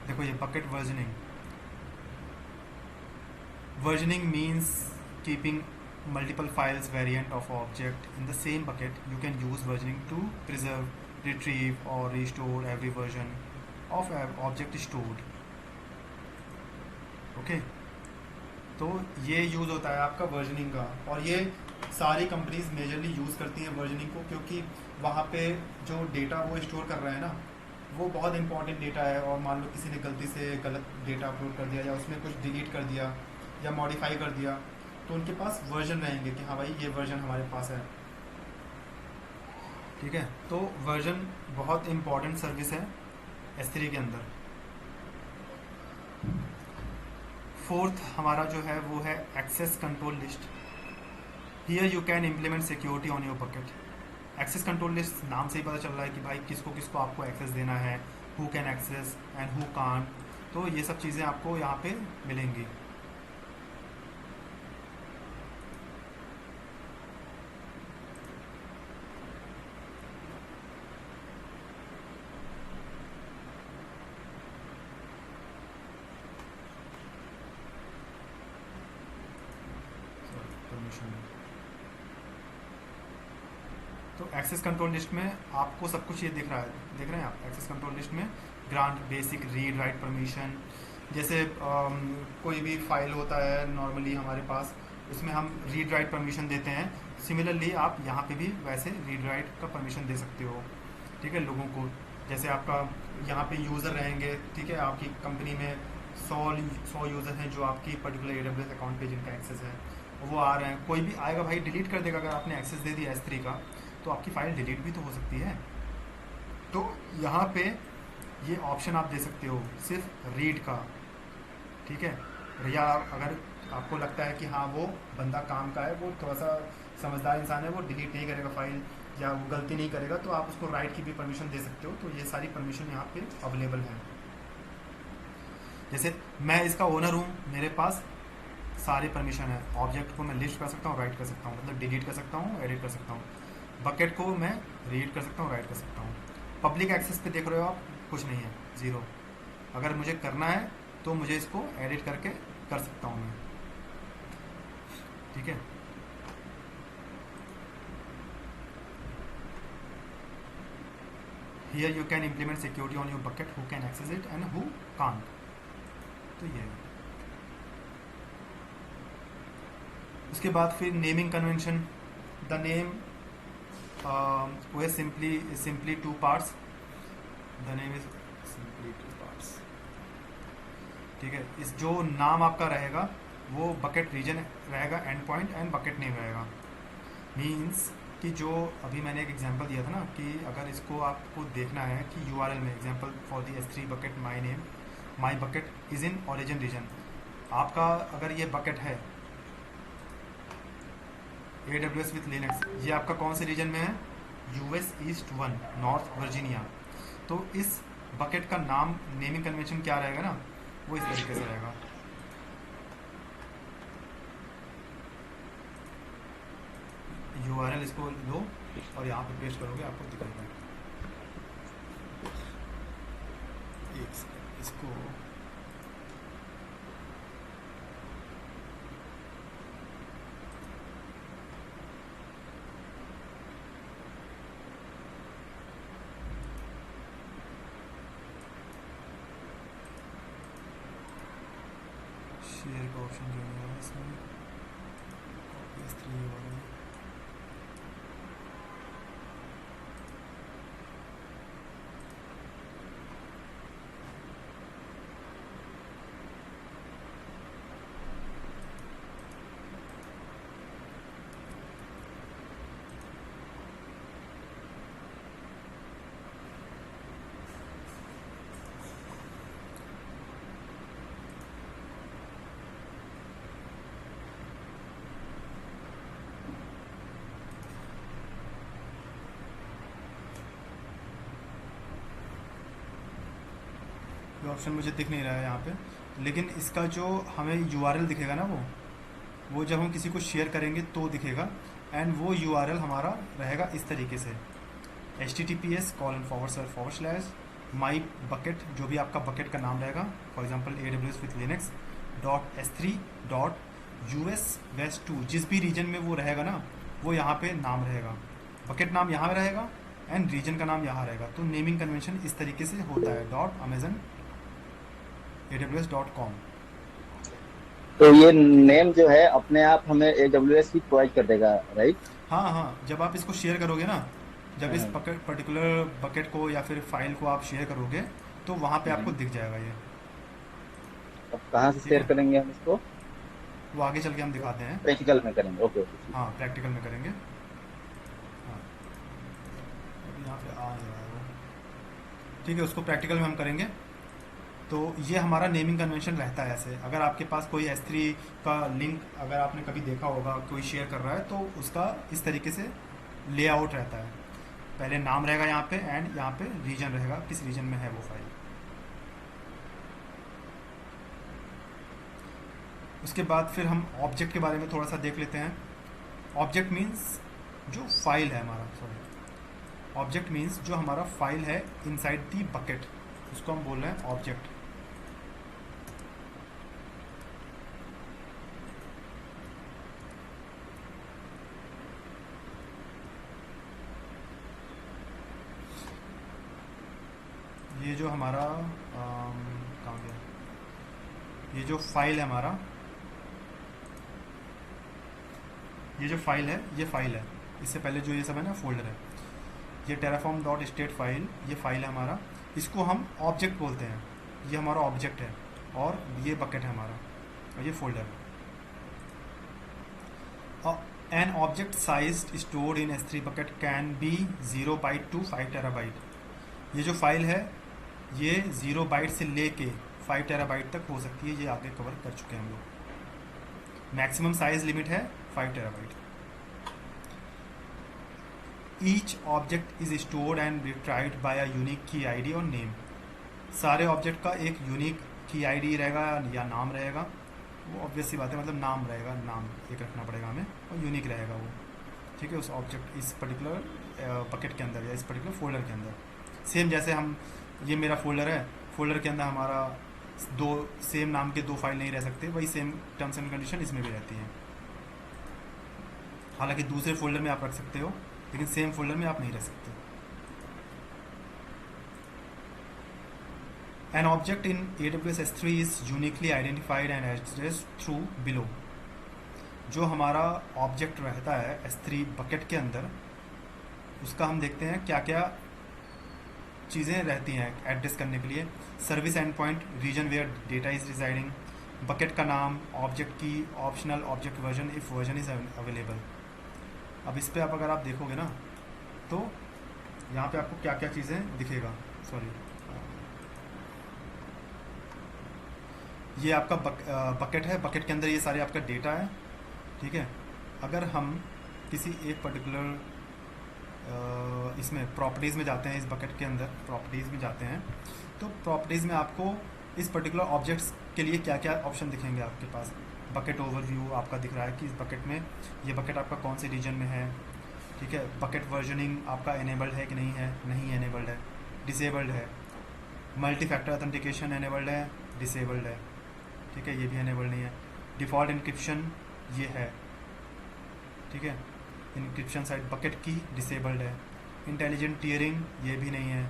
देखो ये bucket versioning, versioning means keeping multiple files variant of object in the same bucket. You can use versioning to preserve, retrieve or restore every version of an object stored. Okay, तो ये यूज़ होता है आपका versioning का, और ये सारी companies majorly use करती हैं वर्जनिंग को, क्योंकि वहाँ पे जो डेटा वो स्टोर कर रहे हैं ना, वो बहुत इंपॉर्टेंट डेटा है, और मान लो किसी ने गलती से गलत डेटा अपलोड कर दिया या उसमें कुछ डिलीट कर दिया या मॉडिफाई कर दिया, तो उनके पास वर्जन रहेंगे कि हाँ भाई ये वर्जन हमारे पास है। ठीक है, तो वर्जन बहुत इंपॉर्टेंट सर्विस है S3 के अंदर। फोर्थ हमारा जो है वो है access control list. Here you can implement security on your bucket. Access control list नाम से ही पता चल रहा है कि भाई किसको किसको आपको एक्सेस देना है, who can access and who can't. तो ये सब चीज़ें आपको यहाँ पे मिलेंगी। तो एक्सेस कंट्रोल लिस्ट में आपको सब कुछ ये दिख रहा है, देख रहे हैं आप। एक्सेस कंट्रोल लिस्ट में grant basic read write permission, जैसे कोई भी फाइल होता है नॉर्मली हमारे पास, उसमें हम रीड राइट परमिशन देते हैं। सिमिलरली आप यहाँ पे भी वैसे रीड राइट का परमिशन दे सकते हो। ठीक है, लोगों को, जैसे आपका यहाँ पे यूज़र रहेंगे, ठीक है, आपकी कंपनी में 100 यूज़र हैं जो आपकी पर्टिकुलर AWS अकाउंट पे जिनका एक्सेस है, वो आ रहे हैं। कोई भी आएगा भाई डिलीट कर देगा, अगर आपने एक्सेस दे दिया S3 का, तो आपकी फ़ाइल डिलीट भी तो हो सकती है। तो यहाँ पे ये ऑप्शन आप दे सकते हो सिर्फ रीड का। ठीक है, या अगर आपको लगता है कि हाँ वो बंदा काम का है, वो थोड़ा सा समझदार इंसान है, वो डिलीट नहीं करेगा फाइल या वो गलती नहीं करेगा, तो आप उसको राइट की भी परमिशन दे सकते हो। तो ये सारी परमिशन यहाँ पे अवेलेबल है। जैसे मैं इसका ओनर हूँ, मेरे पास सारी परमिशन है। ऑब्जेक्ट को मैं लिस्ट कर सकता हूँ, राइट कर सकता हूँ, मतलब डिलीट कर सकता हूँ, एडिट कर सकता हूँ। बकेट को मैं रीड कर सकता हूँ, राइट कर सकता हूँ। पब्लिक एक्सेस पे देख रहे हो आप, कुछ नहीं है, ज़ीरो। अगर मुझे करना है तो मुझे इसको एडिट करके कर सकता हूँ मैं। ठीक है, here you can implement security on your bucket, who can access it and who can't. तो ये है। उसके बाद फिर नेमिंग कन्वेंशन। द नेम वो है simply 2 parts. The name is simply 2 parts. ठीक है, इस जो नाम आपका रहेगा वो बकेट रीजन रहेगा, and point and bucket name रहेगा। मीन्स कि जो अभी मैंने एक एग्जांपल दिया था ना, कि अगर इसको आपको देखना है कि URL में example for the S3 bucket my name, my bucket is in origin region. आपका अगर ये बकेट है AWS विथ लिनक्स, ये आपका कौन से रीजन में है, US ईस्ट 1 नॉर्थ वर्जीनिया। तो इस बकेट का नाम, नेमिंग कन्वेंशन क्या रहेगा ना, वो इस तरीके से रहेगा। URL इसको लो और यहाँ पे पेस्ट करोगे, आपको दिखेगा। इसको शेयर का ऑप्शन जो है इसमें S3 वाला ये ऑप्शन मुझे दिख नहीं रहा है यहाँ पे, लेकिन इसका जो हमें यूआरएल दिखेगा ना, वो जब हम किसी को शेयर करेंगे तो दिखेगा। एंड वो यूआरएल हमारा रहेगा इस तरीके से, https:// माई बकेट, जो भी आपका बकेट का नाम रहेगा, for example AWS with Linux .s3.us west 2, जिस भी रीजन में वो रहेगा ना, वो यहाँ पे नाम रहेगा, बकेट नाम यहाँ रहेगा एंड रीजन का नाम यहाँ रहेगा। तो नेमिंग कन्वेंशन इस तरीके से होता है .amazon.aws.com। तो ये नेम जो है अपने आप हमें AWS ही प्रोवाइड कर देगा, राइट? हाँ हाँ, जब आप इसको शेयर करोगे ना, जब इस हाँ। पर्टिकुलर बकेट को या फिर फाइल को आप शेयर करोगे तो वहाँ पे आपको हम्म। दिख जाएगा ये। अब कहाँ से ठीक शेयर है, करेंगे हम इसको? वो आगे चल के हम दिखाते हैं। प्रैक्टिकल में करेंगे, ओके ओके। हाँ, प्रैक्टिकल में करेंगे। हाँ, अभी यहाँ पे आ नहीं रहा है वो। ठीक है, उसको प्रैक्टिकल में हम करेंगे। तो ये हमारा नेमिंग कन्वेंशन रहता है ऐसे। अगर आपके पास कोई S3 का लिंक अगर आपने कभी देखा होगा, कोई शेयर कर रहा है, तो उसका इस तरीके से लेआउट रहता है। पहले नाम रहेगा यहाँ पे एंड यहाँ पे रीजन रहेगा, किस रीजन में है वो फाइल। उसके बाद फिर हम ऑब्जेक्ट के बारे में थोड़ा सा देख लेते हैं। ऑब्जेक्ट मीन्स जो फाइल है हमारा, सॉरी, ऑब्जेक्ट मीन्स जो हमारा फाइल है इनसाइड दी बकेट, उसको हम बोल रहे हैं ऑब्जेक्ट। ये जो हमारा कहाँ गया, ये जो फाइल है हमारा, ये जो फाइल है, ये फाइल है। इससे पहले जो ये सब है ना फोल्डर है, ये terraform.state फाइल, ये फाइल है हमारा। इसको हम ऑब्जेक्ट बोलते हैं। ये हमारा ऑब्जेक्ट है और ये बकेट है हमारा और ये फोल्डर है। An object size stored in S3 bucket can be 0 byte to 5 terabyte. ये जो फाइल है ये 0 बाइट से लेके 5 टेराबाइट तक हो सकती है। ये आगे कवर कर चुके हैं हम लोग। मैक्सिमम साइज लिमिट है 5 terabyte. Each object is stored and retrieved by a unique key ID or name. सारे ऑब्जेक्ट का एक यूनिक की आईडी रहेगा या नाम रहेगा। वो ऑब्वियस सी बात है, मतलब नाम रहेगा, नाम एक रखना पड़ेगा हमें और यूनिक रहेगा वो। ठीक है, उस ऑब्जेक्ट, इस पर्टिकुलर बकेट के अंदर या इस पर्टिकुलर फोल्डर के अंदर। सेम जैसे हम, ये मेरा फोल्डर है, फोल्डर के अंदर हमारा दो सेम नाम के दो फाइल नहीं रह सकते, वही सेम टर्म्स एंड कंडीशन इसमें भी रहती हैं। हालांकि दूसरे फोल्डर में आप रख सकते हो, लेकिन सेम फोल्डर में आप नहीं रख सकते। An object in AWS S3 is uniquely identified and addressed through below। जो हमारा ऑब्जेक्ट रहता है S3 बकेट के अंदर, उसका हम देखते हैं क्या क्या चीज़ें रहती हैं एड्रेस करने के लिए। Service and point, region where data is residing, bucket का नाम, object key, optional object version if version is available. अब इस पर आप अगर आप देखोगे ना, तो यहाँ पे आपको क्या क्या चीज़ें दिखेगा। सॉरी, ये आपका बकेट है, बकेट के अंदर ये सारे आपका डेटा है। ठीक है, अगर हम किसी एक पर्टिकुलर इसमें प्रॉपर्टीज़ में जाते हैं, इस बकेट के अंदर प्रॉपर्टीज़ में जाते हैं, तो प्रॉपर्टीज़ में आपको इस पर्टिकुलर ऑब्जेक्ट्स के लिए क्या क्या ऑप्शन दिखेंगे आपके पास। बकेट ओवरव्यू आपका दिख रहा है कि इस बकेट में, ये बकेट आपका कौन से रीजन में है। ठीक है, बकेट वर्जनिंग आपका एनेबल्ड है कि नहीं है, नहीं एनेबल्ड है, डिसेबल्ड है। मल्टी फैक्टर ऑथेंटिकेशन एनेबल्ड है, डिसेबल्ड है। ठीक है, ये भी एनेबल्ड नहीं है। डिफ़ॉल्ट इनक्रिप्शन ये है। ठीक है, इनक्रिप्शन साइड बकेट की डिसेबल्ड है। इंटेलिजेंट टीयरिंग ये भी नहीं है।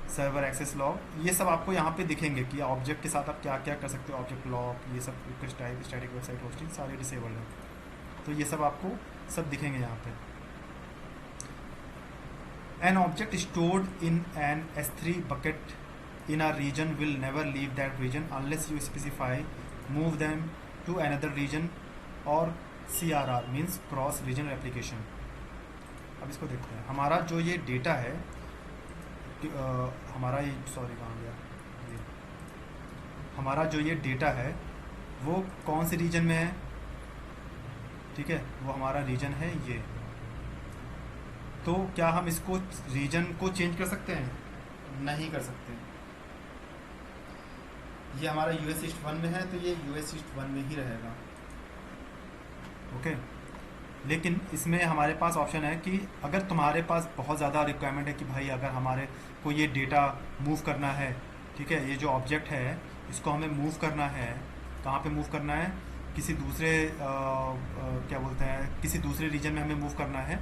सर्वर एक्सेस लॉक, ये सब आपको यहाँ पे दिखेंगे कि ऑब्जेक्ट के साथ आप क्या क्या कर सकते हो। ऑब्जेक्ट लॉक, ये सब request type, static website hosting, सारे डिसेबल्ड है। तो ये सब आपको सब दिखेंगे यहाँ पे। An object stored in an S3 bucket in a region will never leave that region unless you specify move them to another region or CRR means cross region replication। अब इसको देखते हैं। हमारा जो ये डेटा है, हमारा ये, सॉरी कहाँ गया ये, हमारा जो ये डेटा है वो कौन से रीजन में है। ठीक है, वो हमारा रीजन है ये। तो क्या हम इसको रीजन को चेंज कर सकते हैं? नहीं कर सकते। ये हमारा यूएस ईस्ट 1 में है तो ये यूएस ईस्ट 1 में ही रहेगा। ओके, लेकिन इसमें हमारे पास ऑप्शन है कि अगर तुम्हारे पास बहुत ज़्यादा रिक्वायरमेंट है कि भाई अगर हमारे को ये डेटा मूव करना है, ठीक है, ये जो ऑब्जेक्ट है इसको हमें मूव करना है, कहाँ पे मूव करना है, किसी दूसरे क्या बोलते हैं, किसी दूसरे रीजन में हमें मूव करना है,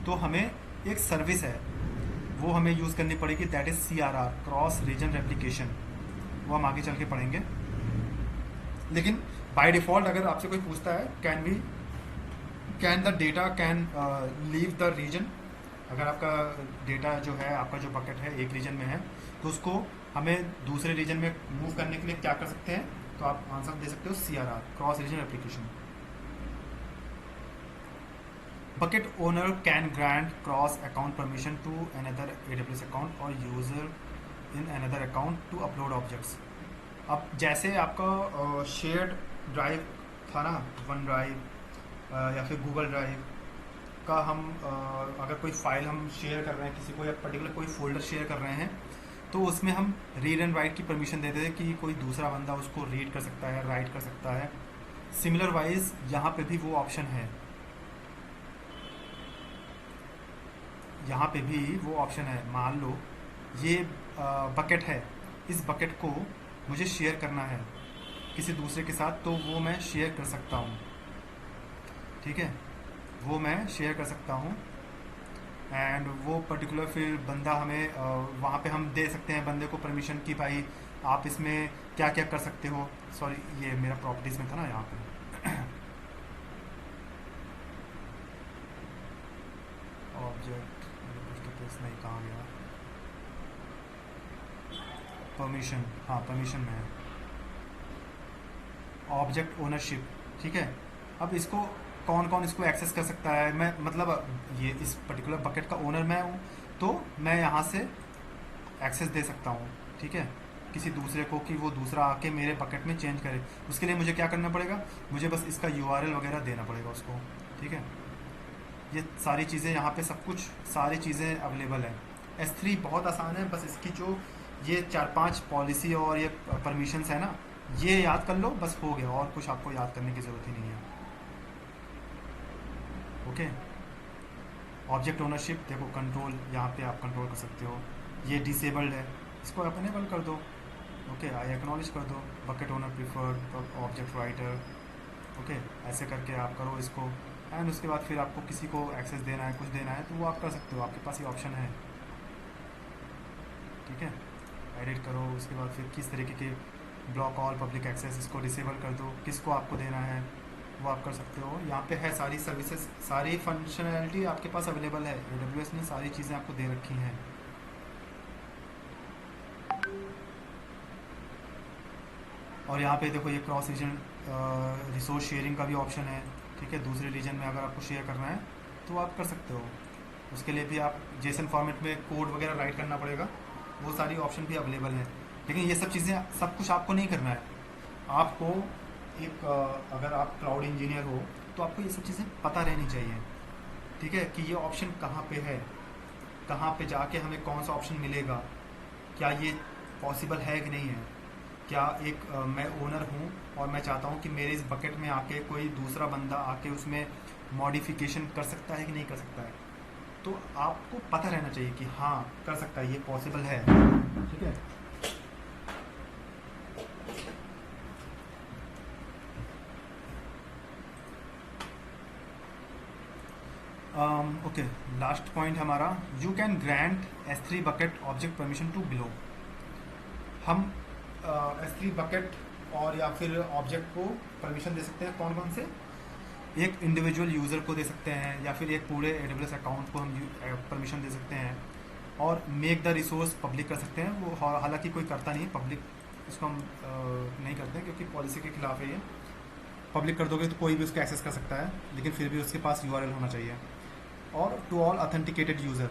तो हमें एक सर्विस है वो हमें यूज़ करनी पड़ेगी, that is CRR, cross region replication. वो हम आगे चल के पढ़ेंगे। लेकिन बाय डिफ़ॉल्ट अगर आपसे कोई पूछता है can the data can leave the region, अगर आपका डेटा जो है, आपका जो बकेट है एक रीजन में है, तो उसको हमें दूसरे रीजन में मूव करने के लिए क्या कर सकते हैं, तो आप आंसर दे सकते हो CRR, cross region application. Bucket owner can grant cross account permission to another AWS account or user in another account to upload objects. अब जैसे आपका शेयर्ड ड्राइव था ना, वन ड्राइव या फिर गूगल ड्राइव का, हम अगर कोई फाइल हम शेयर कर रहे हैं किसी को, या पर्टिकुलर कोई फोल्डर शेयर कर रहे हैं, तो उसमें हम रीड एंड राइट की परमिशन देते हैं कि कोई दूसरा बंदा उसको रीड कर सकता है, राइट कर सकता है। सिमिलर वाइज यहाँ पे भी वो ऑप्शन है, यहाँ पे भी वो ऑप्शन है। मान लो ये बकेट है, इस बकेट को मुझे शेयर करना है किसी दूसरे के साथ, तो वो मैं शेयर कर सकता हूँ, ठीक है, वो मैं शेयर कर सकता हूँ। एंड वो पर्टिकुलर फिर बंदा हमें वहाँ पे हम दे सकते हैं बंदे को परमिशन कि भाई आप इसमें क्या क्या कर सकते हो। सॉरी, ये मेरा प्रॉपर्टीज़ में था ना, यहाँ पे ऑब्जेक्ट नहीं, कहाँ गया, परमिशन, हाँ परमिशन में है, ऑब्जेक्ट ओनरशिप, ठीक है। अब इसको कौन कौन इसको एक्सेस कर सकता है, मैं मतलब ये इस पर्टिकुलर बकेट का ओनर मैं हूँ, तो मैं यहाँ से एक्सेस दे सकता हूँ, ठीक है, किसी दूसरे को, कि वो दूसरा आके मेरे बकेट में चेंज करे। उसके लिए मुझे क्या करना पड़ेगा, मुझे बस इसका URL वगैरह देना पड़ेगा उसको, ठीक है। ये सारी चीज़ें यहाँ पे सब कुछ, सारी चीज़ें अवेलेबल है। S3 बहुत आसान है, बस इसकी जो ये 4-5 पॉलिसी और ये परमिशंस है ना, ये याद कर लो, बस हो गया, और कुछ आपको याद करने की ज़रूरत ही नहीं है। ओके, ऑब्जेक्ट ओनरशिप देखो, कंट्रोल, यहाँ पे आप कंट्रोल कर सकते हो, ये डिसेबल्ड है, इसको आप इनेबल कर दो। ओके, आई एक्नॉलेज कर दो, bucket owner preferred, object writer, okay, ऐसे करके आप करो इसको। एंड उसके बाद फिर आपको किसी को एक्सेस देना है, कुछ देना है, तो वो आप कर सकते हो, आपके पास ये ऑप्शन है, ठीक है। एडिट करो, उसके बाद फिर किस तरीके के ब्लॉक ऑल पब्लिक एक्सेस, इसको डिसेबल कर दो, किसको आपको देना है वो आप कर सकते हो। यहाँ पे है सारी सर्विसेज, सारी फंक्शनैलिटी आपके पास अवेलेबल है, AWS ने सारी चीज़ें आपको दे रखी हैं। और यहाँ पे देखो, ये क्रॉस रीजन रिसोर्स शेयरिंग का भी ऑप्शन है, ठीक है। दूसरे रीजन में अगर आपको शेयर करना है तो आप कर सकते हो, उसके लिए भी आप JSON फॉर्मेट में कोड वगैरह राइट करना पड़ेगा, वो सारी ऑप्शन भी अवेलेबल है। लेकिन ये सब चीज़ें, सब कुछ आपको नहीं करना है, आपको एक अगर आप क्लाउड इंजीनियर हो तो आपको ये सब चीज़ें पता रहनी चाहिए, ठीक है, कि ये ऑप्शन कहाँ पे है, कहाँ पे जाके हमें कौन सा ऑप्शन मिलेगा, क्या ये पॉसिबल है कि नहीं है, क्या एक मैं ओनर हूँ और मैं चाहता हूँ कि मेरे इस बकेट में आके कोई दूसरा बंदा आके उसमें मॉडिफिकेशन कर सकता है कि नहीं कर सकता है, तो आपको पता रहना चाहिए कि हाँ कर सकता है, ये पॉसिबल है, ठीक है। ओके, लास्ट पॉइंट हमारा, you can grant S3 bucket object permission to below. हम S3 बकेट और या फिर ऑब्जेक्ट को परमिशन दे सकते हैं, कौन कौन से, एक इंडिविजुअल यूज़र को दे सकते हैं, या फिर एक पूरे AWS अकाउंट को हम परमिशन दे सकते हैं, और मेक द रिसोर्स पब्लिक कर सकते हैं। वो हालांकि कोई करता नहीं पब्लिक, इसको हम नहीं करते क्योंकि पॉलिसी के खिलाफ है ये। पब्लिक कर दोगे तो कोई भी उसको एक्सेस कर सकता है, लेकिन फिर भी उसके पास URL होना चाहिए। और टू ऑल ऑथेंटिकेटेड यूज़र,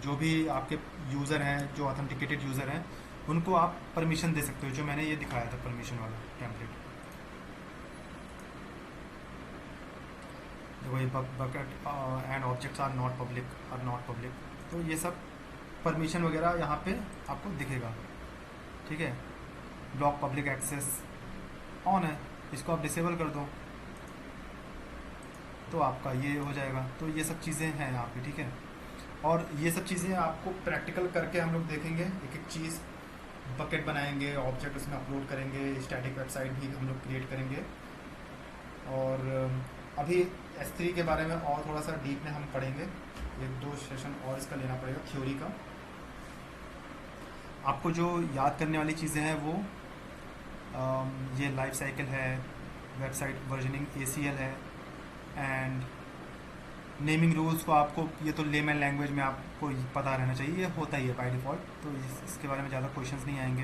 जो भी आपके यूज़र हैं, जो ऑथेंटिकेटेड यूज़र हैं, उनको आप परमिशन दे सकते हो, जो मैंने ये दिखाया था परमिशन वाला टेम्पलेट। देखो, ये bucket and objects are not public, तो ये सब परमिशन वगैरह यहाँ पे आपको दिखेगा, ठीक है। ब्लॉक पब्लिक एक्सेस ऑन है, इसको आप डिसेबल कर दो तो आपका ये हो जाएगा। तो ये सब चीज़ें हैं यहाँ पे, ठीक है। और ये सब चीज़ें आपको प्रैक्टिकल करके हम लोग देखेंगे, एक एक चीज़ बकेट बनाएंगे, ऑब्जेक्ट उसमें अपलोड करेंगे, स्टैटिक वेबसाइट भी हम लोग क्रिएट करेंगे। और अभी S3 के बारे में और थोड़ा सा डीप में हम पढ़ेंगे, एक दो सेशन और इसका लेना पड़ेगा थ्योरी का। आपको जो याद करने वाली चीज़ें हैं वो ये लाइफ साइकिल है, वेबसाइट वर्जनिंग ACL है, एंड नेमिंग रूल्स को आपको, ये तो लेमन लैंग्वेज में आपको पता रहना चाहिए, ये होता ही है बाय डिफ़ॉल्ट, तो इसके बारे में ज़्यादा क्वेश्चंस नहीं आएंगे।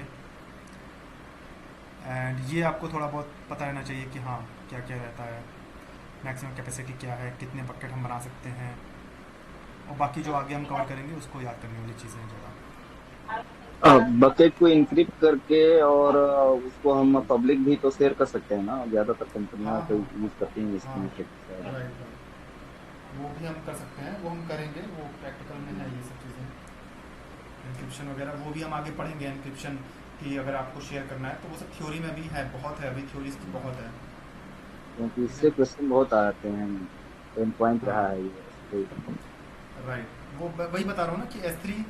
एंड ये आपको थोड़ा बहुत पता रहना चाहिए कि हाँ क्या क्या रहता है, मैक्सिमम कैपेसिटी क्या है, कितने बकेट हम बना सकते हैं, और बाकी जो आगे हम कवर करेंगे उसको याद करने वाली चीज़ें हैं ज़्यादा। बकेट को इंक्रिप्ट करके और उसको हम पब्लिक भी तो शेयर कर सकते हैं ना, ज्यादातर कंपनियां हाँ तो हाँ यूज करती हैं हाँ, इसकी मेथड। राइट राइट, वो भी हम कर सकते हैं, वो हम करेंगे, वो प्रैक्टिकल में है ये सब चीज़ें, इंक्रिप्शन वगैरह वो भी हम आगे पढ़ेंगे। इंक्रिप्शन की अगर आपको शेयर करना है तो वो सब थ्योरी में भी है, बहुत है, अभी थ्योरीज की बहुत है, क्योंकि ठीक है। इससे क्वेश्चन बहुत आते हैं, पेन पॉइंट हाँ रहा है ये। राइट, वो वही बता रहा हूँ ना कि S3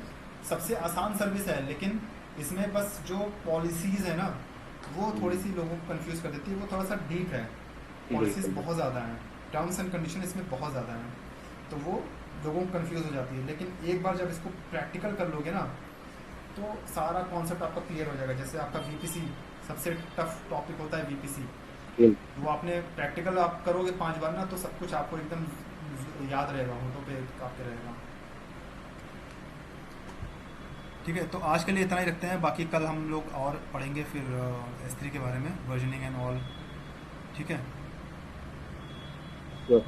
सबसे आसान सर्विस है, लेकिन इसमें बस जो पॉलिसीज़ है ना वो थोड़ी सी लोगों को कंफ्यूज कर देती है, वो थोड़ा सा डीप है, पॉलिसीज़ बिल्कुल। बहुत ज़्यादा हैं, टर्म्स एंड कंडीशन इसमें बहुत ज़्यादा हैं, तो वो लोगों को कंफ्यूज हो जाती है। लेकिन एक बार जब इसको प्रैक्टिकल कर लोगे ना तो सारा कॉन्सेप्ट आपका क्लियर हो जाएगा। जैसे आपका VPC सबसे टफ टॉपिक होता है, VPC, बिल्कुल। वो आपने प्रैक्टिकल आप करोगे 5 बार ना तो सब कुछ आपको एकदम याद रहेगा, होठों पे आपके रहेगा। ठीक है, तो आज के लिए इतना ही रखते हैं, बाकी कल हम लोग और पढ़ेंगे फिर S3 के बारे में, वर्जनिंग एंड ऑल, ठीक है। तो